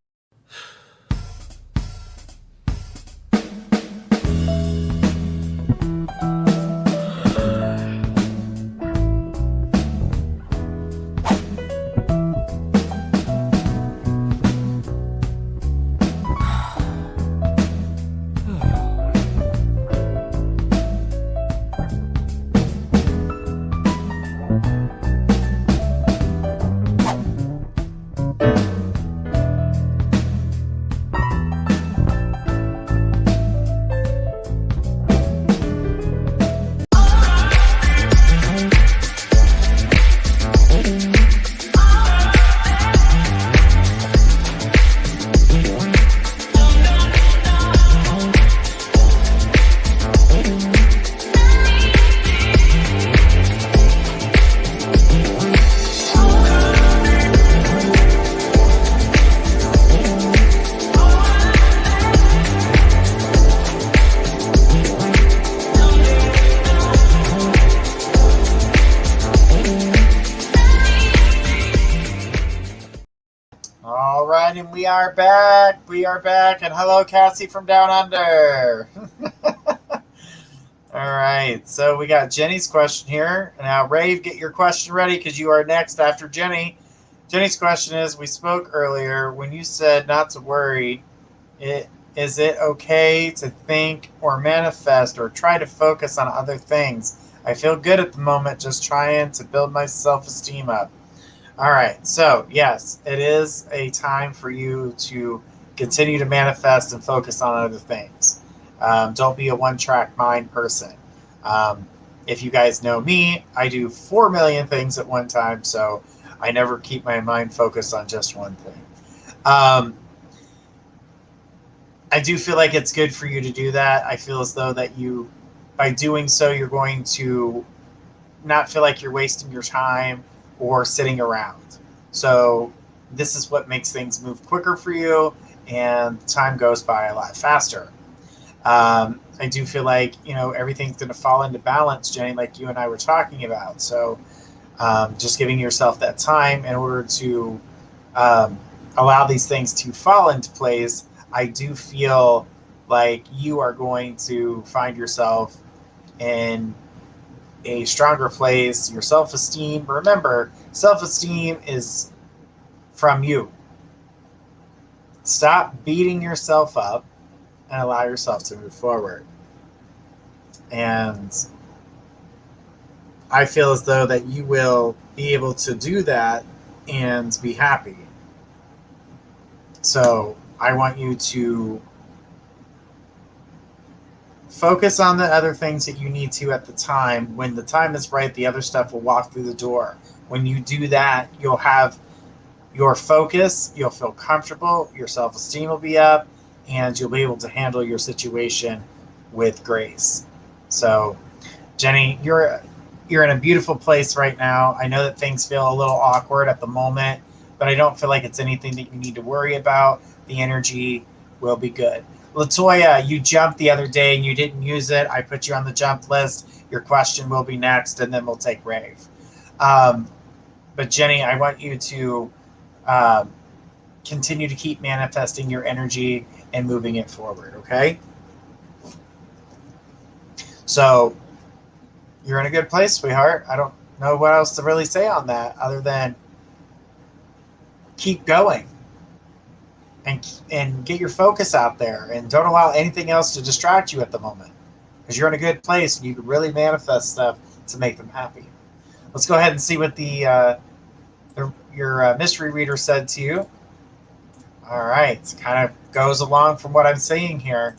A: and we are back. We are back. And hello, Cassie from Down Under. All right. So we got Jenny's question here. Now, Rave, get your question ready because you are next after Jenny. Jenny's question is, we spoke earlier when you said not to worry. Is it okay to think or manifest or try to focus on other things? I feel good at the moment, just trying to build my self-esteem up. All right. So, yes, it is a time for you to continue to manifest and focus on other things. Don't be a one-track mind person. If you guys know me, I do 4 million things at one time, so I never keep my mind focused on just one thing. I do feel like it's good for you to do that. I feel as though that by doing so, you're going to not feel like you're wasting your time or sitting around. So this is what makes things move quicker for you, and time goes by a lot faster. I do feel like, everything's going to fall into balance, Jenny, like you and I were talking about. So just giving yourself that time in order to allow these things to fall into place, I do feel like you are going to find yourself in a stronger place. Your self-esteem, remember, self-esteem is from you. Stop beating yourself up and allow yourself to move forward. And I feel as though that you will be able to do that and be happy. So I want you to focus on the other things that you need to at the time. When the time is right, the other stuff will walk through the door. When you do that, you'll have your focus, you'll feel comfortable, your self-esteem will be up, and you'll be able to handle your situation with grace. So, Jenny, you're in a beautiful place right now. I know that things feel a little awkward at the moment, but I don't feel like it's anything that you need to worry about. The energy will be good. Latoya, you jumped the other day and you didn't use it. I put you on the jump list. Your question will be next, and then we'll take Rave. But Jenny, I want you to continue to keep manifesting your energy and moving it forward, okay? So you're in a good place, sweetheart. I don't know what else to really say on that other than keep going and get your focus out there, and don't allow anything else to distract you at the moment, because you're in a good place and you can really manifest stuff to make them happy. Let's go ahead and see what your mystery reader said to you. All right, it kind of goes along from what I'm saying here.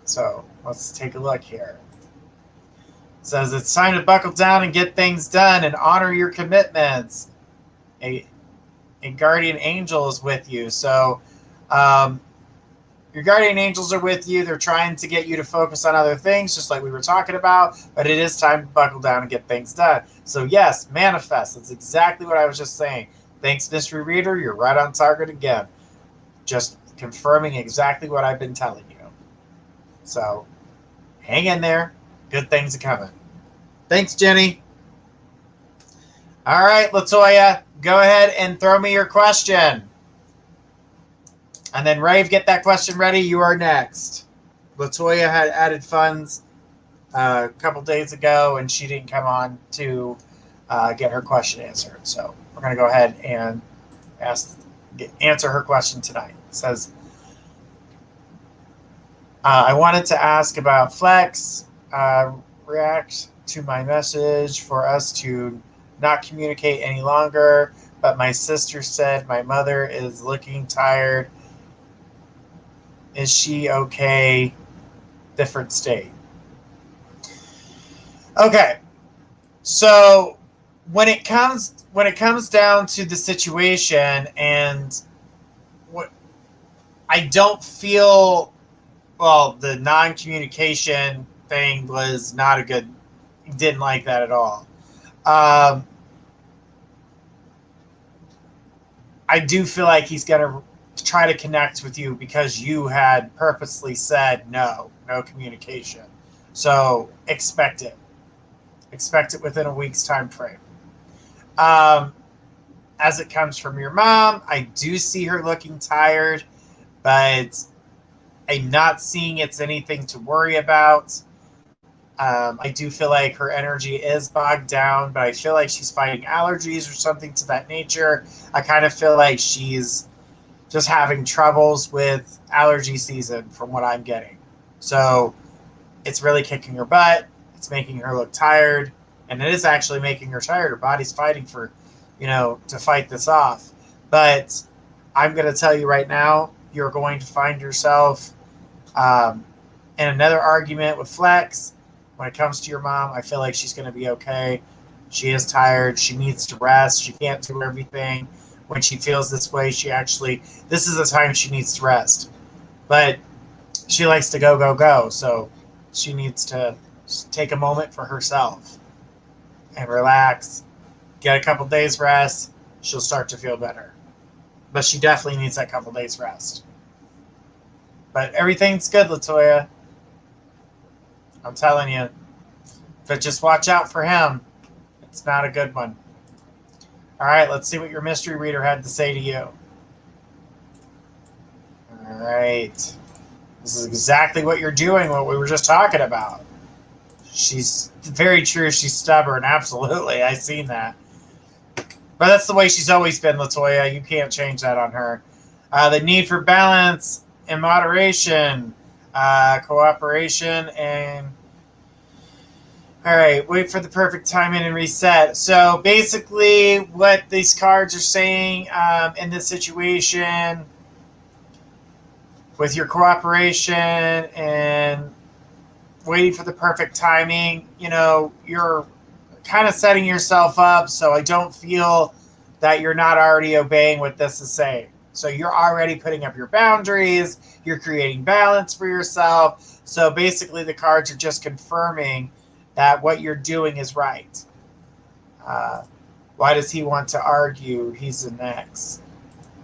A: So let's take a look here. It says it's time to buckle down and get things done and honor your commitments. A guardian angel is with you. So your guardian angels are with you. They're trying to get you to focus on other things, just like we were talking about, but it is time to buckle down and get things done. So yes, manifest. That's exactly what I was just saying. Thanks, mystery reader. You're right on target again. Just confirming exactly what I've been telling you. So hang in there. Good things are coming. Thanks, Jenny. All right, Latoya, go ahead and throw me your question. And then Rave, get that question ready. You are next. Latoya had added funds a couple days ago, and she didn't come on to get her question answered. So we're going to go ahead and answer her question tonight. It says, I wanted to ask about Flex. React to my message for us to not communicate any longer, but my sister said my mother is looking tired. Is she okay? Different state. Okay. So when it comes down to the situation, and what I don't feel, well, the non-communication thing was not a good, didn't like that at all. I do feel like he's going to try to connect with you because you had purposely said no communication. So expect it within a week's time frame. as it comes from your mom, I do see her looking tired, but I'm not seeing it's anything to worry about. I do feel like her energy is bogged down, but I feel like she's fighting allergies or something to that nature. I kind of feel like she's just having troubles with allergy season from what I'm getting. So it's really kicking her butt. It's making her look tired. And it is actually making her tired. Her body's fighting for, to fight this off. But I'm going to tell you right now, you're going to find yourself in another argument with Flex. When it comes to your mom, I feel like she's going to be okay. She is tired. She needs to rest. She can't do everything. When she feels this way, this is the time she needs to rest. But she likes to go, go, go. So she needs to take a moment for herself and relax, get a couple days rest. She'll start to feel better. But she definitely needs that couple days rest. But everything's good, Latoya. I'm telling you. But just watch out for him. It's not a good one. All right, let's see what your mystery reader had to say to you. All right. This is exactly what you're doing, what we were just talking about. She's very true. She's stubborn. Absolutely. I've seen that. But that's the way she's always been, Latoya. You can't change that on her. The need for balance and moderation, cooperation, and... All right, wait for the perfect timing and reset. So basically what these cards are saying in this situation with your cooperation and waiting for the perfect timing, you're kind of setting yourself up. So I don't feel that you're not already obeying what this is saying. So you're already putting up your boundaries. You're creating balance for yourself. So basically the cards are just confirming that what you're doing is right. Why does he want to argue? He's an ex.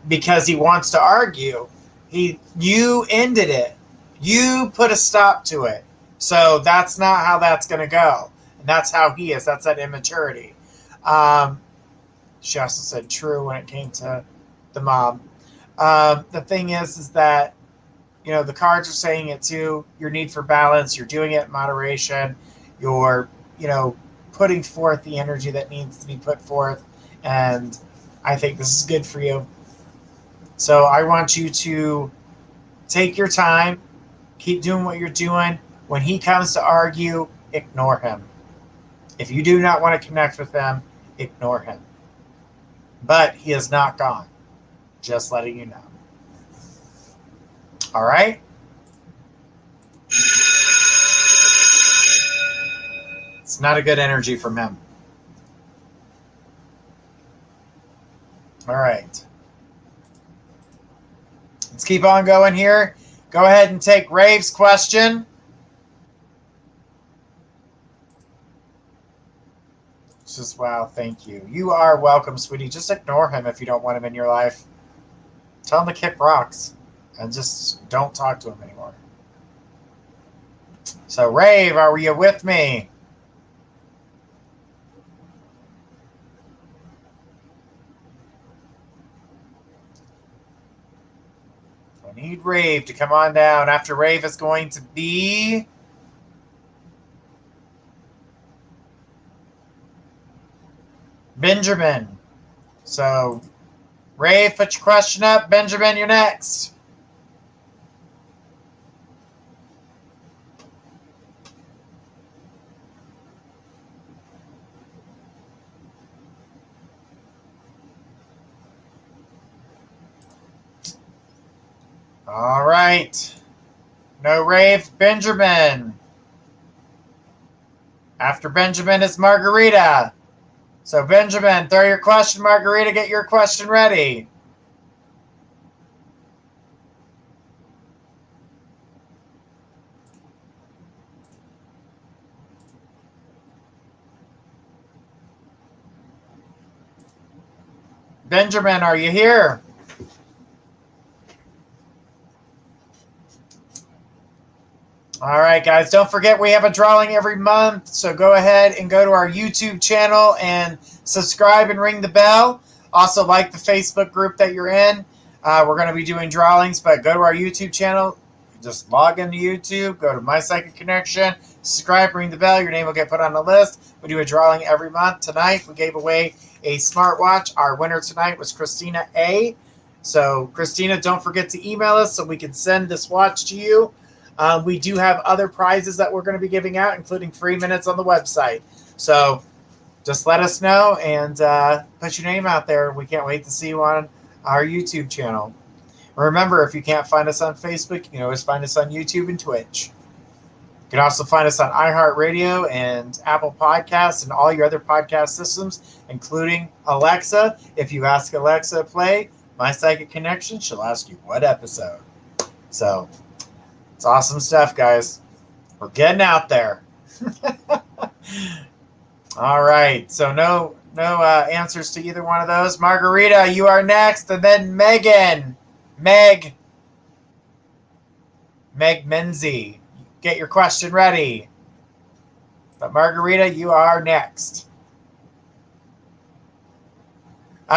A: Because he wants to argue. You ended it. You put a stop to it. So that's not how that's going to go. And that's how he is. That's that immaturity. She also said true when it came to the mom. The thing is that, the cards are saying it too. Your need for balance. You're doing it in moderation. You're, putting forth the energy that needs to be put forth. And I think this is good for you. So I want you to take your time, keep doing what you're doing. When he comes to argue, ignore him. If you do not want to connect with him, ignore him. But he is not gone. Just letting you know. All right? It's not a good energy from him. All right. Let's keep on going here. Go ahead and take Rave's question. It's just, wow, thank you. You are welcome, sweetie. Just ignore him if you don't want him in your life. Tell him to kick rocks and just don't talk to him anymore. So, Rave, are you with me? I need Rave to come on down. After Rave is going to be Benjamin. So, Rave, put your question up. Benjamin, you're next. All right. No Rave. Benjamin. After Benjamin is Margarita. So, Benjamin, throw your question. Margarita, get your question ready. Benjamin, are you here? All right, guys, don't forget we have a drawing every month, so go ahead and go to our YouTube channel and subscribe and ring the bell. Also, like the Facebook group that you're in. We're going to be doing drawings, but go to our YouTube channel. Just log into YouTube, go to My Psychic Connection, subscribe, ring the bell. Your name will get put on the list. We do a drawing every month. Tonight, we gave away a smartwatch. Our winner tonight was Christina A. So, Christina, don't forget to email us so we can send this watch to you. We do have other prizes that we're going to be giving out, including free minutes on the website. So, just let us know and put your name out there. We can't wait to see you on our YouTube channel. Remember, if you can't find us on Facebook, you can always find us on YouTube and Twitch. You can also find us on iHeartRadio and Apple Podcasts and all your other podcast systems, including Alexa. If you ask Alexa to play My Psychic Connection, she'll ask you what episode. So, it's awesome stuff, guys. We're getting out there. All right. So, no answers to either one of those. Margarita, you are next. And then Megan. Meg Menzie, get your question ready. But Margarita, you are next.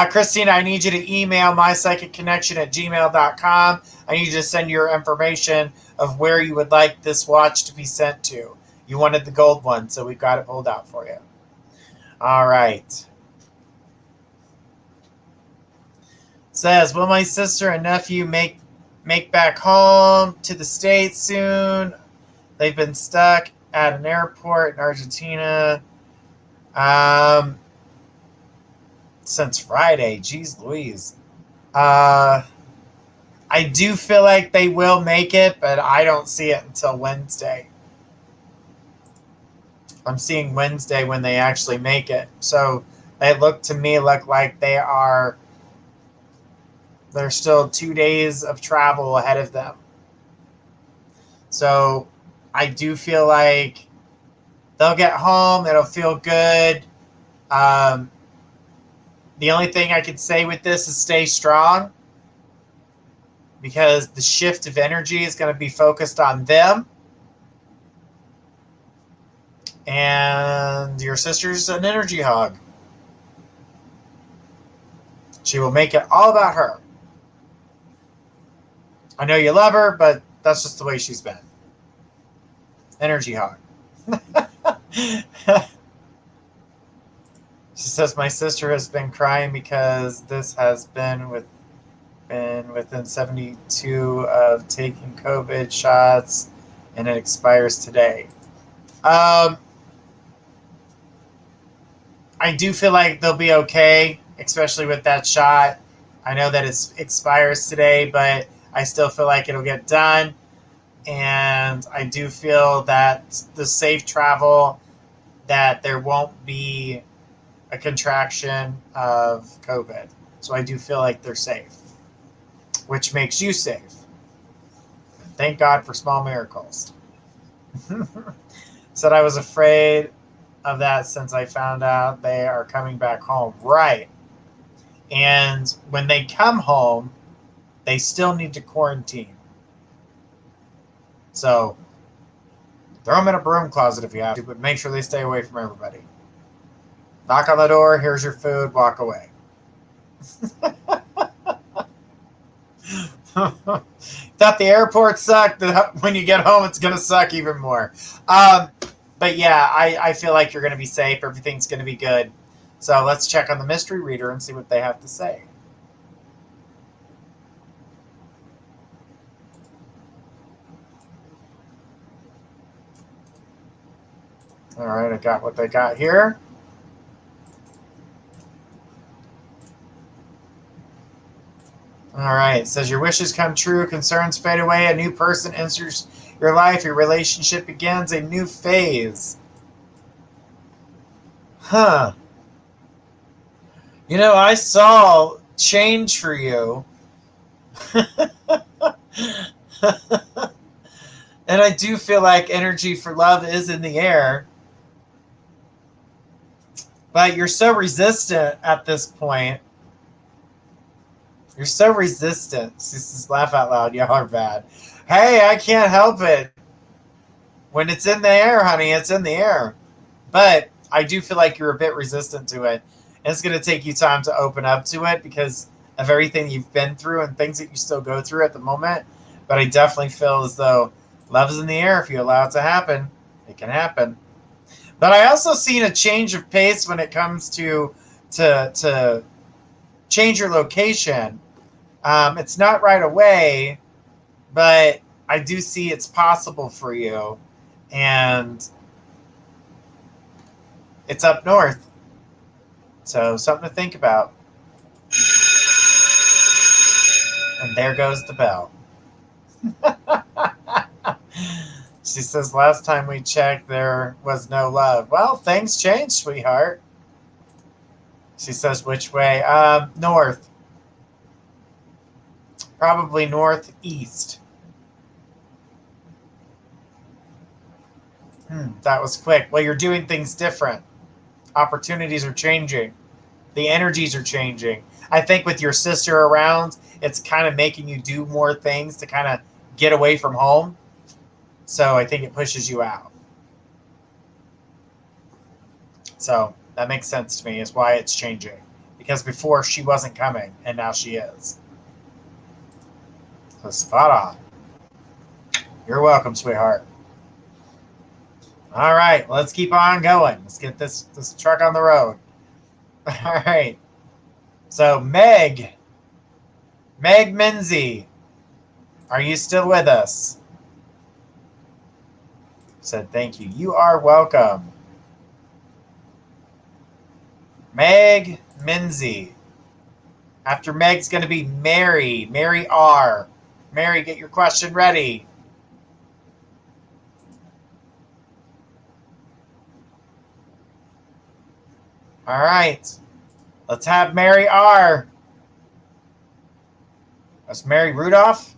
A: Christina, I need you to email mypsychicconnection@gmail.com. I need you to send your information of where you would like this watch to be sent to. You wanted the gold one, so we've got it pulled out for you. All right. Says, will my sister and nephew make back home to the States soon? They've been stuck at an airport in Argentina since Friday. Jeez Louise. I do feel like they will make it, but I don't see it until Wednesday. I'm seeing Wednesday when they actually make it. So they look like there's still 2 days of travel ahead of them. So I do feel like they'll get home. It'll feel good. The only thing I could say with this is stay strong, because the shift of energy is going to be focused on them. And your sister's an energy hog. She will make it all about her. I know you love her, but that's just the way she's been. Energy hog. She says, my sister has been crying because this has been within 72 of taking COVID shots, and it expires today. I do feel like they'll be okay, especially with that shot. I know that it expires today, but I still feel like it'll get done. And I do feel that the safe travel, that there won't be a contraction of COVID. So I do feel like they're safe, which makes you safe. Thank God for small miracles. Said I was afraid of that since I found out they are coming back home. Right. And when they come home, they still need to quarantine. So throw them in a broom closet if you have to, but make sure they stay away from everybody. Knock on the door, here's your food, walk away. Thought the airport sucked. When you get home, it's going to suck even more. But yeah, I feel like you're going to be safe. Everything's going to be good. So let's check on the mystery reader and see what they have to say. All right, I got what they got here. All right, it says your wishes come true, concerns fade away, a new person enters your life, your relationship begins a new phase. Huh. You know, I saw change for you. And I do feel like energy for love is in the air. But you're so resistant at this point. You're so resistant. This is laugh out loud. Y'all are bad. Hey, I can't help it. When it's in the air, honey, it's in the air. But I do feel like you're a bit resistant to it. And it's going to take you time to open up to it because of everything you've been through and things that you still go through at the moment. But I definitely feel as though love is in the air. If you allow it to happen, it can happen. But I also seen a change of pace when it comes to change your location. It's not right away, but I do see it's possible for you. And it's up north. So something to think about. And there goes the bell. She says, last time we checked, there was no love. Well, things changed, sweetheart. She says, which way? North. Probably northeast. That was quick. Well, you're doing things different. Opportunities are changing. The energies are changing. I think with your sister around, it's kind of making you do more things to kind of get away from home. So I think it pushes you out. So that makes sense to me, is why it's changing. Because before she wasn't coming, and now she is. So spot on. You're welcome, sweetheart. All right, let's keep on going. Let's get this truck on the road. All right. So Meg Minzy, are you still with us? Said thank you. You are welcome. Meg Minzy. After Meg's going to be Mary. Mary R. Mary, get your question ready. All right. Let's have Mary R. That's Mary Rudolph.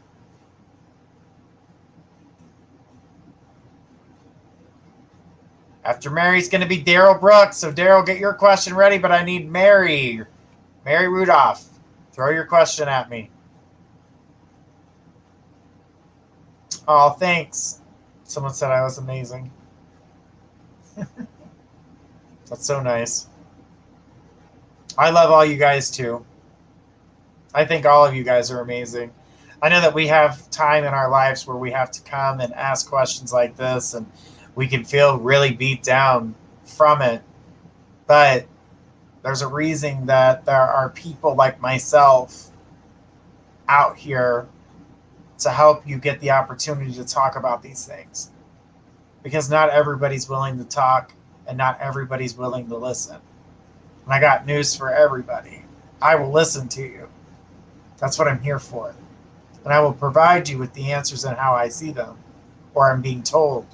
A: After Mary's going to be Daryl Brooks. So, Daryl, get your question ready, but I need Mary. Mary Rudolph. Throw your question at me. Oh, thanks. Someone said I was amazing. That's so nice. I love all you guys, too. I think all of you guys are amazing. I know that we have time in our lives where we have to come and ask questions like this, and we can feel really beat down from it. But there's a reason that there are people like myself out here to help you get the opportunity to talk about these things. Because not everybody's willing to talk, and not everybody's willing to listen. And I got news for everybody. I will listen to you. That's what I'm here for. And I will provide you with the answers and how I see them, or I'm being told.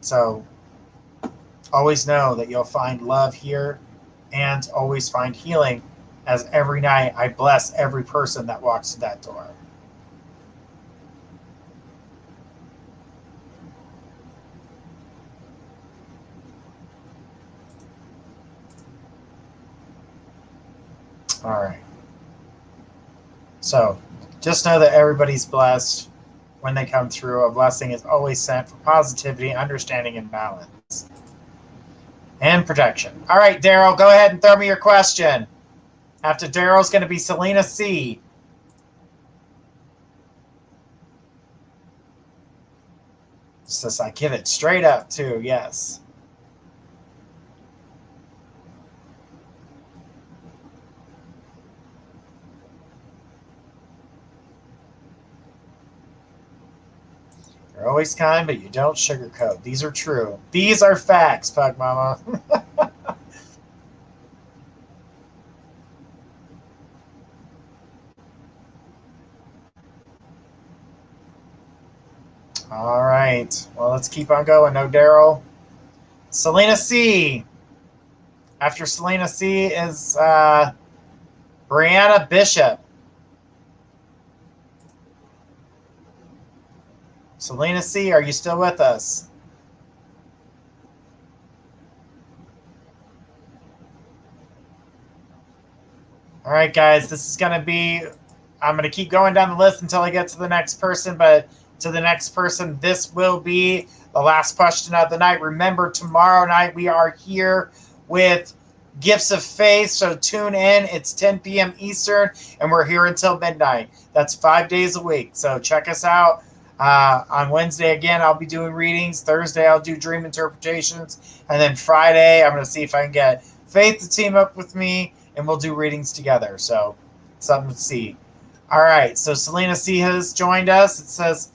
A: So always know that you'll find love here, and always find healing, as every night I bless every person that walks through that door. All right. So just know that everybody's blessed when they come through. A blessing is always sent for positivity, understanding, and balance. And protection. All right, Daryl, go ahead and throw me your question. After Daryl's going to be Selena C. Says I give it straight up, too. Yes. You're always kind, but you don't sugarcoat. These are true. These are facts, Pug Mama. All right. Well, let's keep on going. No, Daryl. Selena C. After Selena C is Brianna Bishop. Selena C., are you still with us? All right, guys, this is going to be, I'm going to keep going down the list until I get to the next person, but to the next person, this will be the last question of the night. Remember, tomorrow night we are here with Gifts of Faith. So tune in. It's 10 p.m. Eastern, and we're here until midnight. That's 5 days a week. So check us out. On Wednesday, again, I'll be doing readings. Thursday, I'll do dream interpretations. And then Friday, I'm going to see if I can get Faith to team up with me, and we'll do readings together. So something to see. All right. So Selena C has joined us. It says,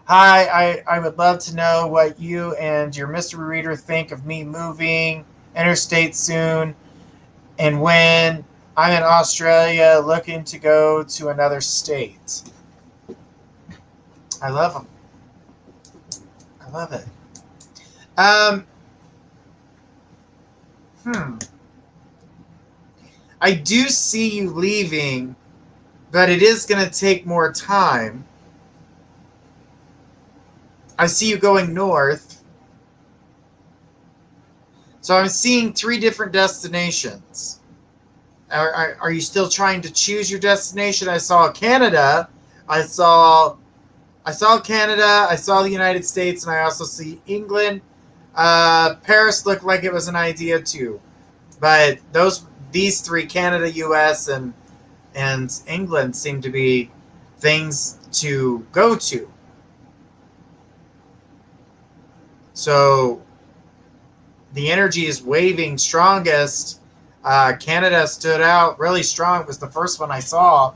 A: hi, I would love to know what you and your mystery reader think of me moving interstate soon and when. I'm in Australia looking to go to another state. I love them. I love it. I do see you leaving, but it is going to take more time. I see you going north. So I'm seeing 3 different destinations. Are you still trying to choose your destination? I saw Canada. I saw Canada. I saw the United States, and I also see England. Paris looked like it was an idea too, but these 3, Canada, U.S., and England, seem to be things to go to. So the energy is waving strongest. Canada stood out really strong. It was the first one I saw,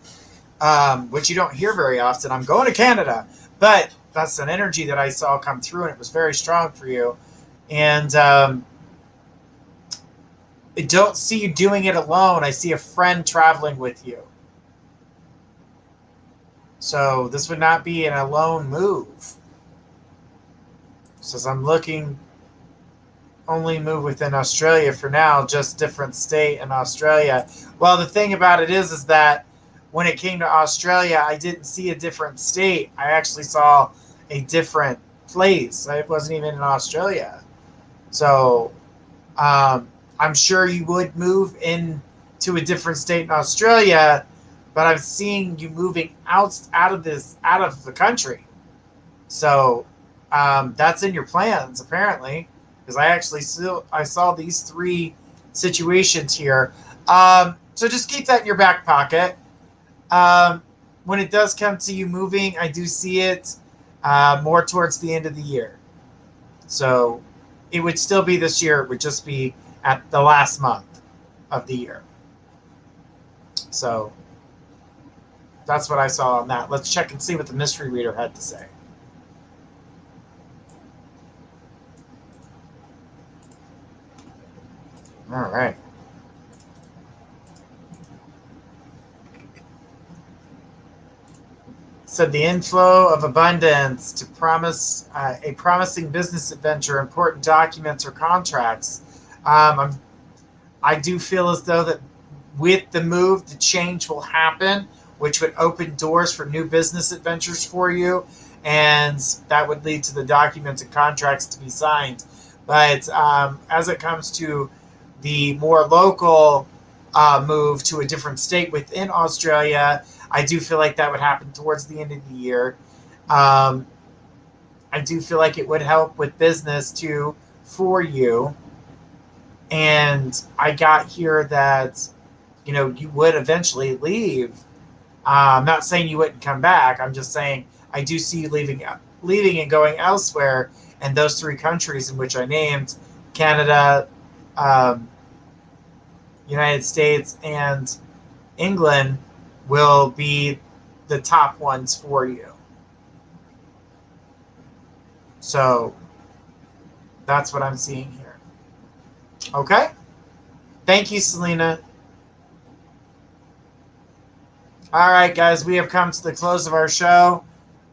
A: which you don't hear very often. I'm going to Canada, but that's an energy that I saw come through, and it was very strong for you. And I don't see you doing it alone. I see a friend traveling with you. So this would not be an alone move. Says I'm looking only move within Australia for now, just different state in Australia. Well, the thing about it is that when it came to Australia, I didn't see a different state. I actually saw a different place. I wasn't even in Australia. So I'm sure you would move into a different state in Australia, but I'm seeing you moving out of the country. So that's in your plans, apparently, because I saw these 3 situations here. So just keep that in your back pocket. When it does come to you moving, I do see it more towards the end of the year. So it would still be this year. It would just be at the last month of the year. So that's what I saw on that. Let's check and see what the mystery reader had to say. All right. Said the inflow of abundance to promise a promising business adventure, important documents or contracts. I do feel as though that with the move, the change will happen, which would open doors for new business adventures for you, and that would lead to the documents and contracts to be signed. But as it comes to the more local move to a different state within Australia, I do feel like that would happen towards the end of the year. I do feel like it would help with business too for you. And I got here that, you would eventually leave. I'm not saying you wouldn't come back. I'm just saying I do see you leaving and going elsewhere. And those 3 countries in which I named, Canada, United States, and England, will be the top ones for you. So that's what I'm seeing here. Okay? Thank you, Selena. All right, guys, we have come to the close of our show.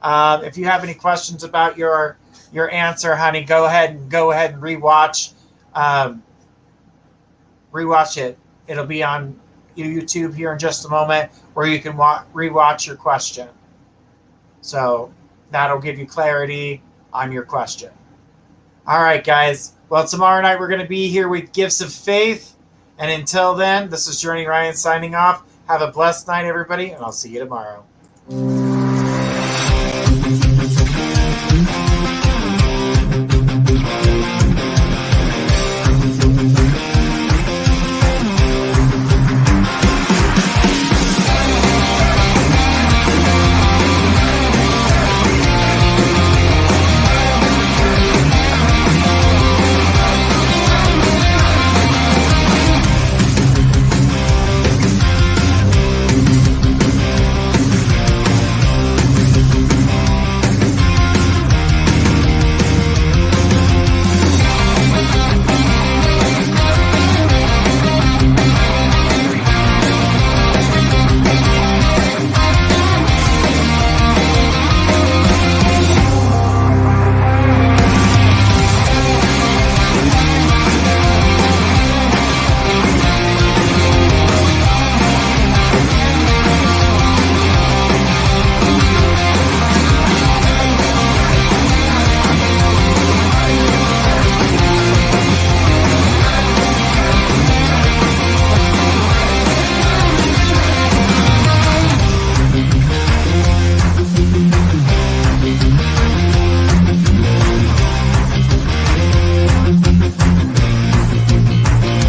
A: If you have any questions about your answer, honey, go ahead and rewatch. Rewatch it. It'll be on YouTube here in just a moment, where you can rewatch your question. So that'll give you clarity on your question. All right, guys. Well, tomorrow night we're going to be here with Gifts of Faith. And until then, this is Journey Ryan signing off. Have a blessed night, everybody, and I'll see you tomorrow.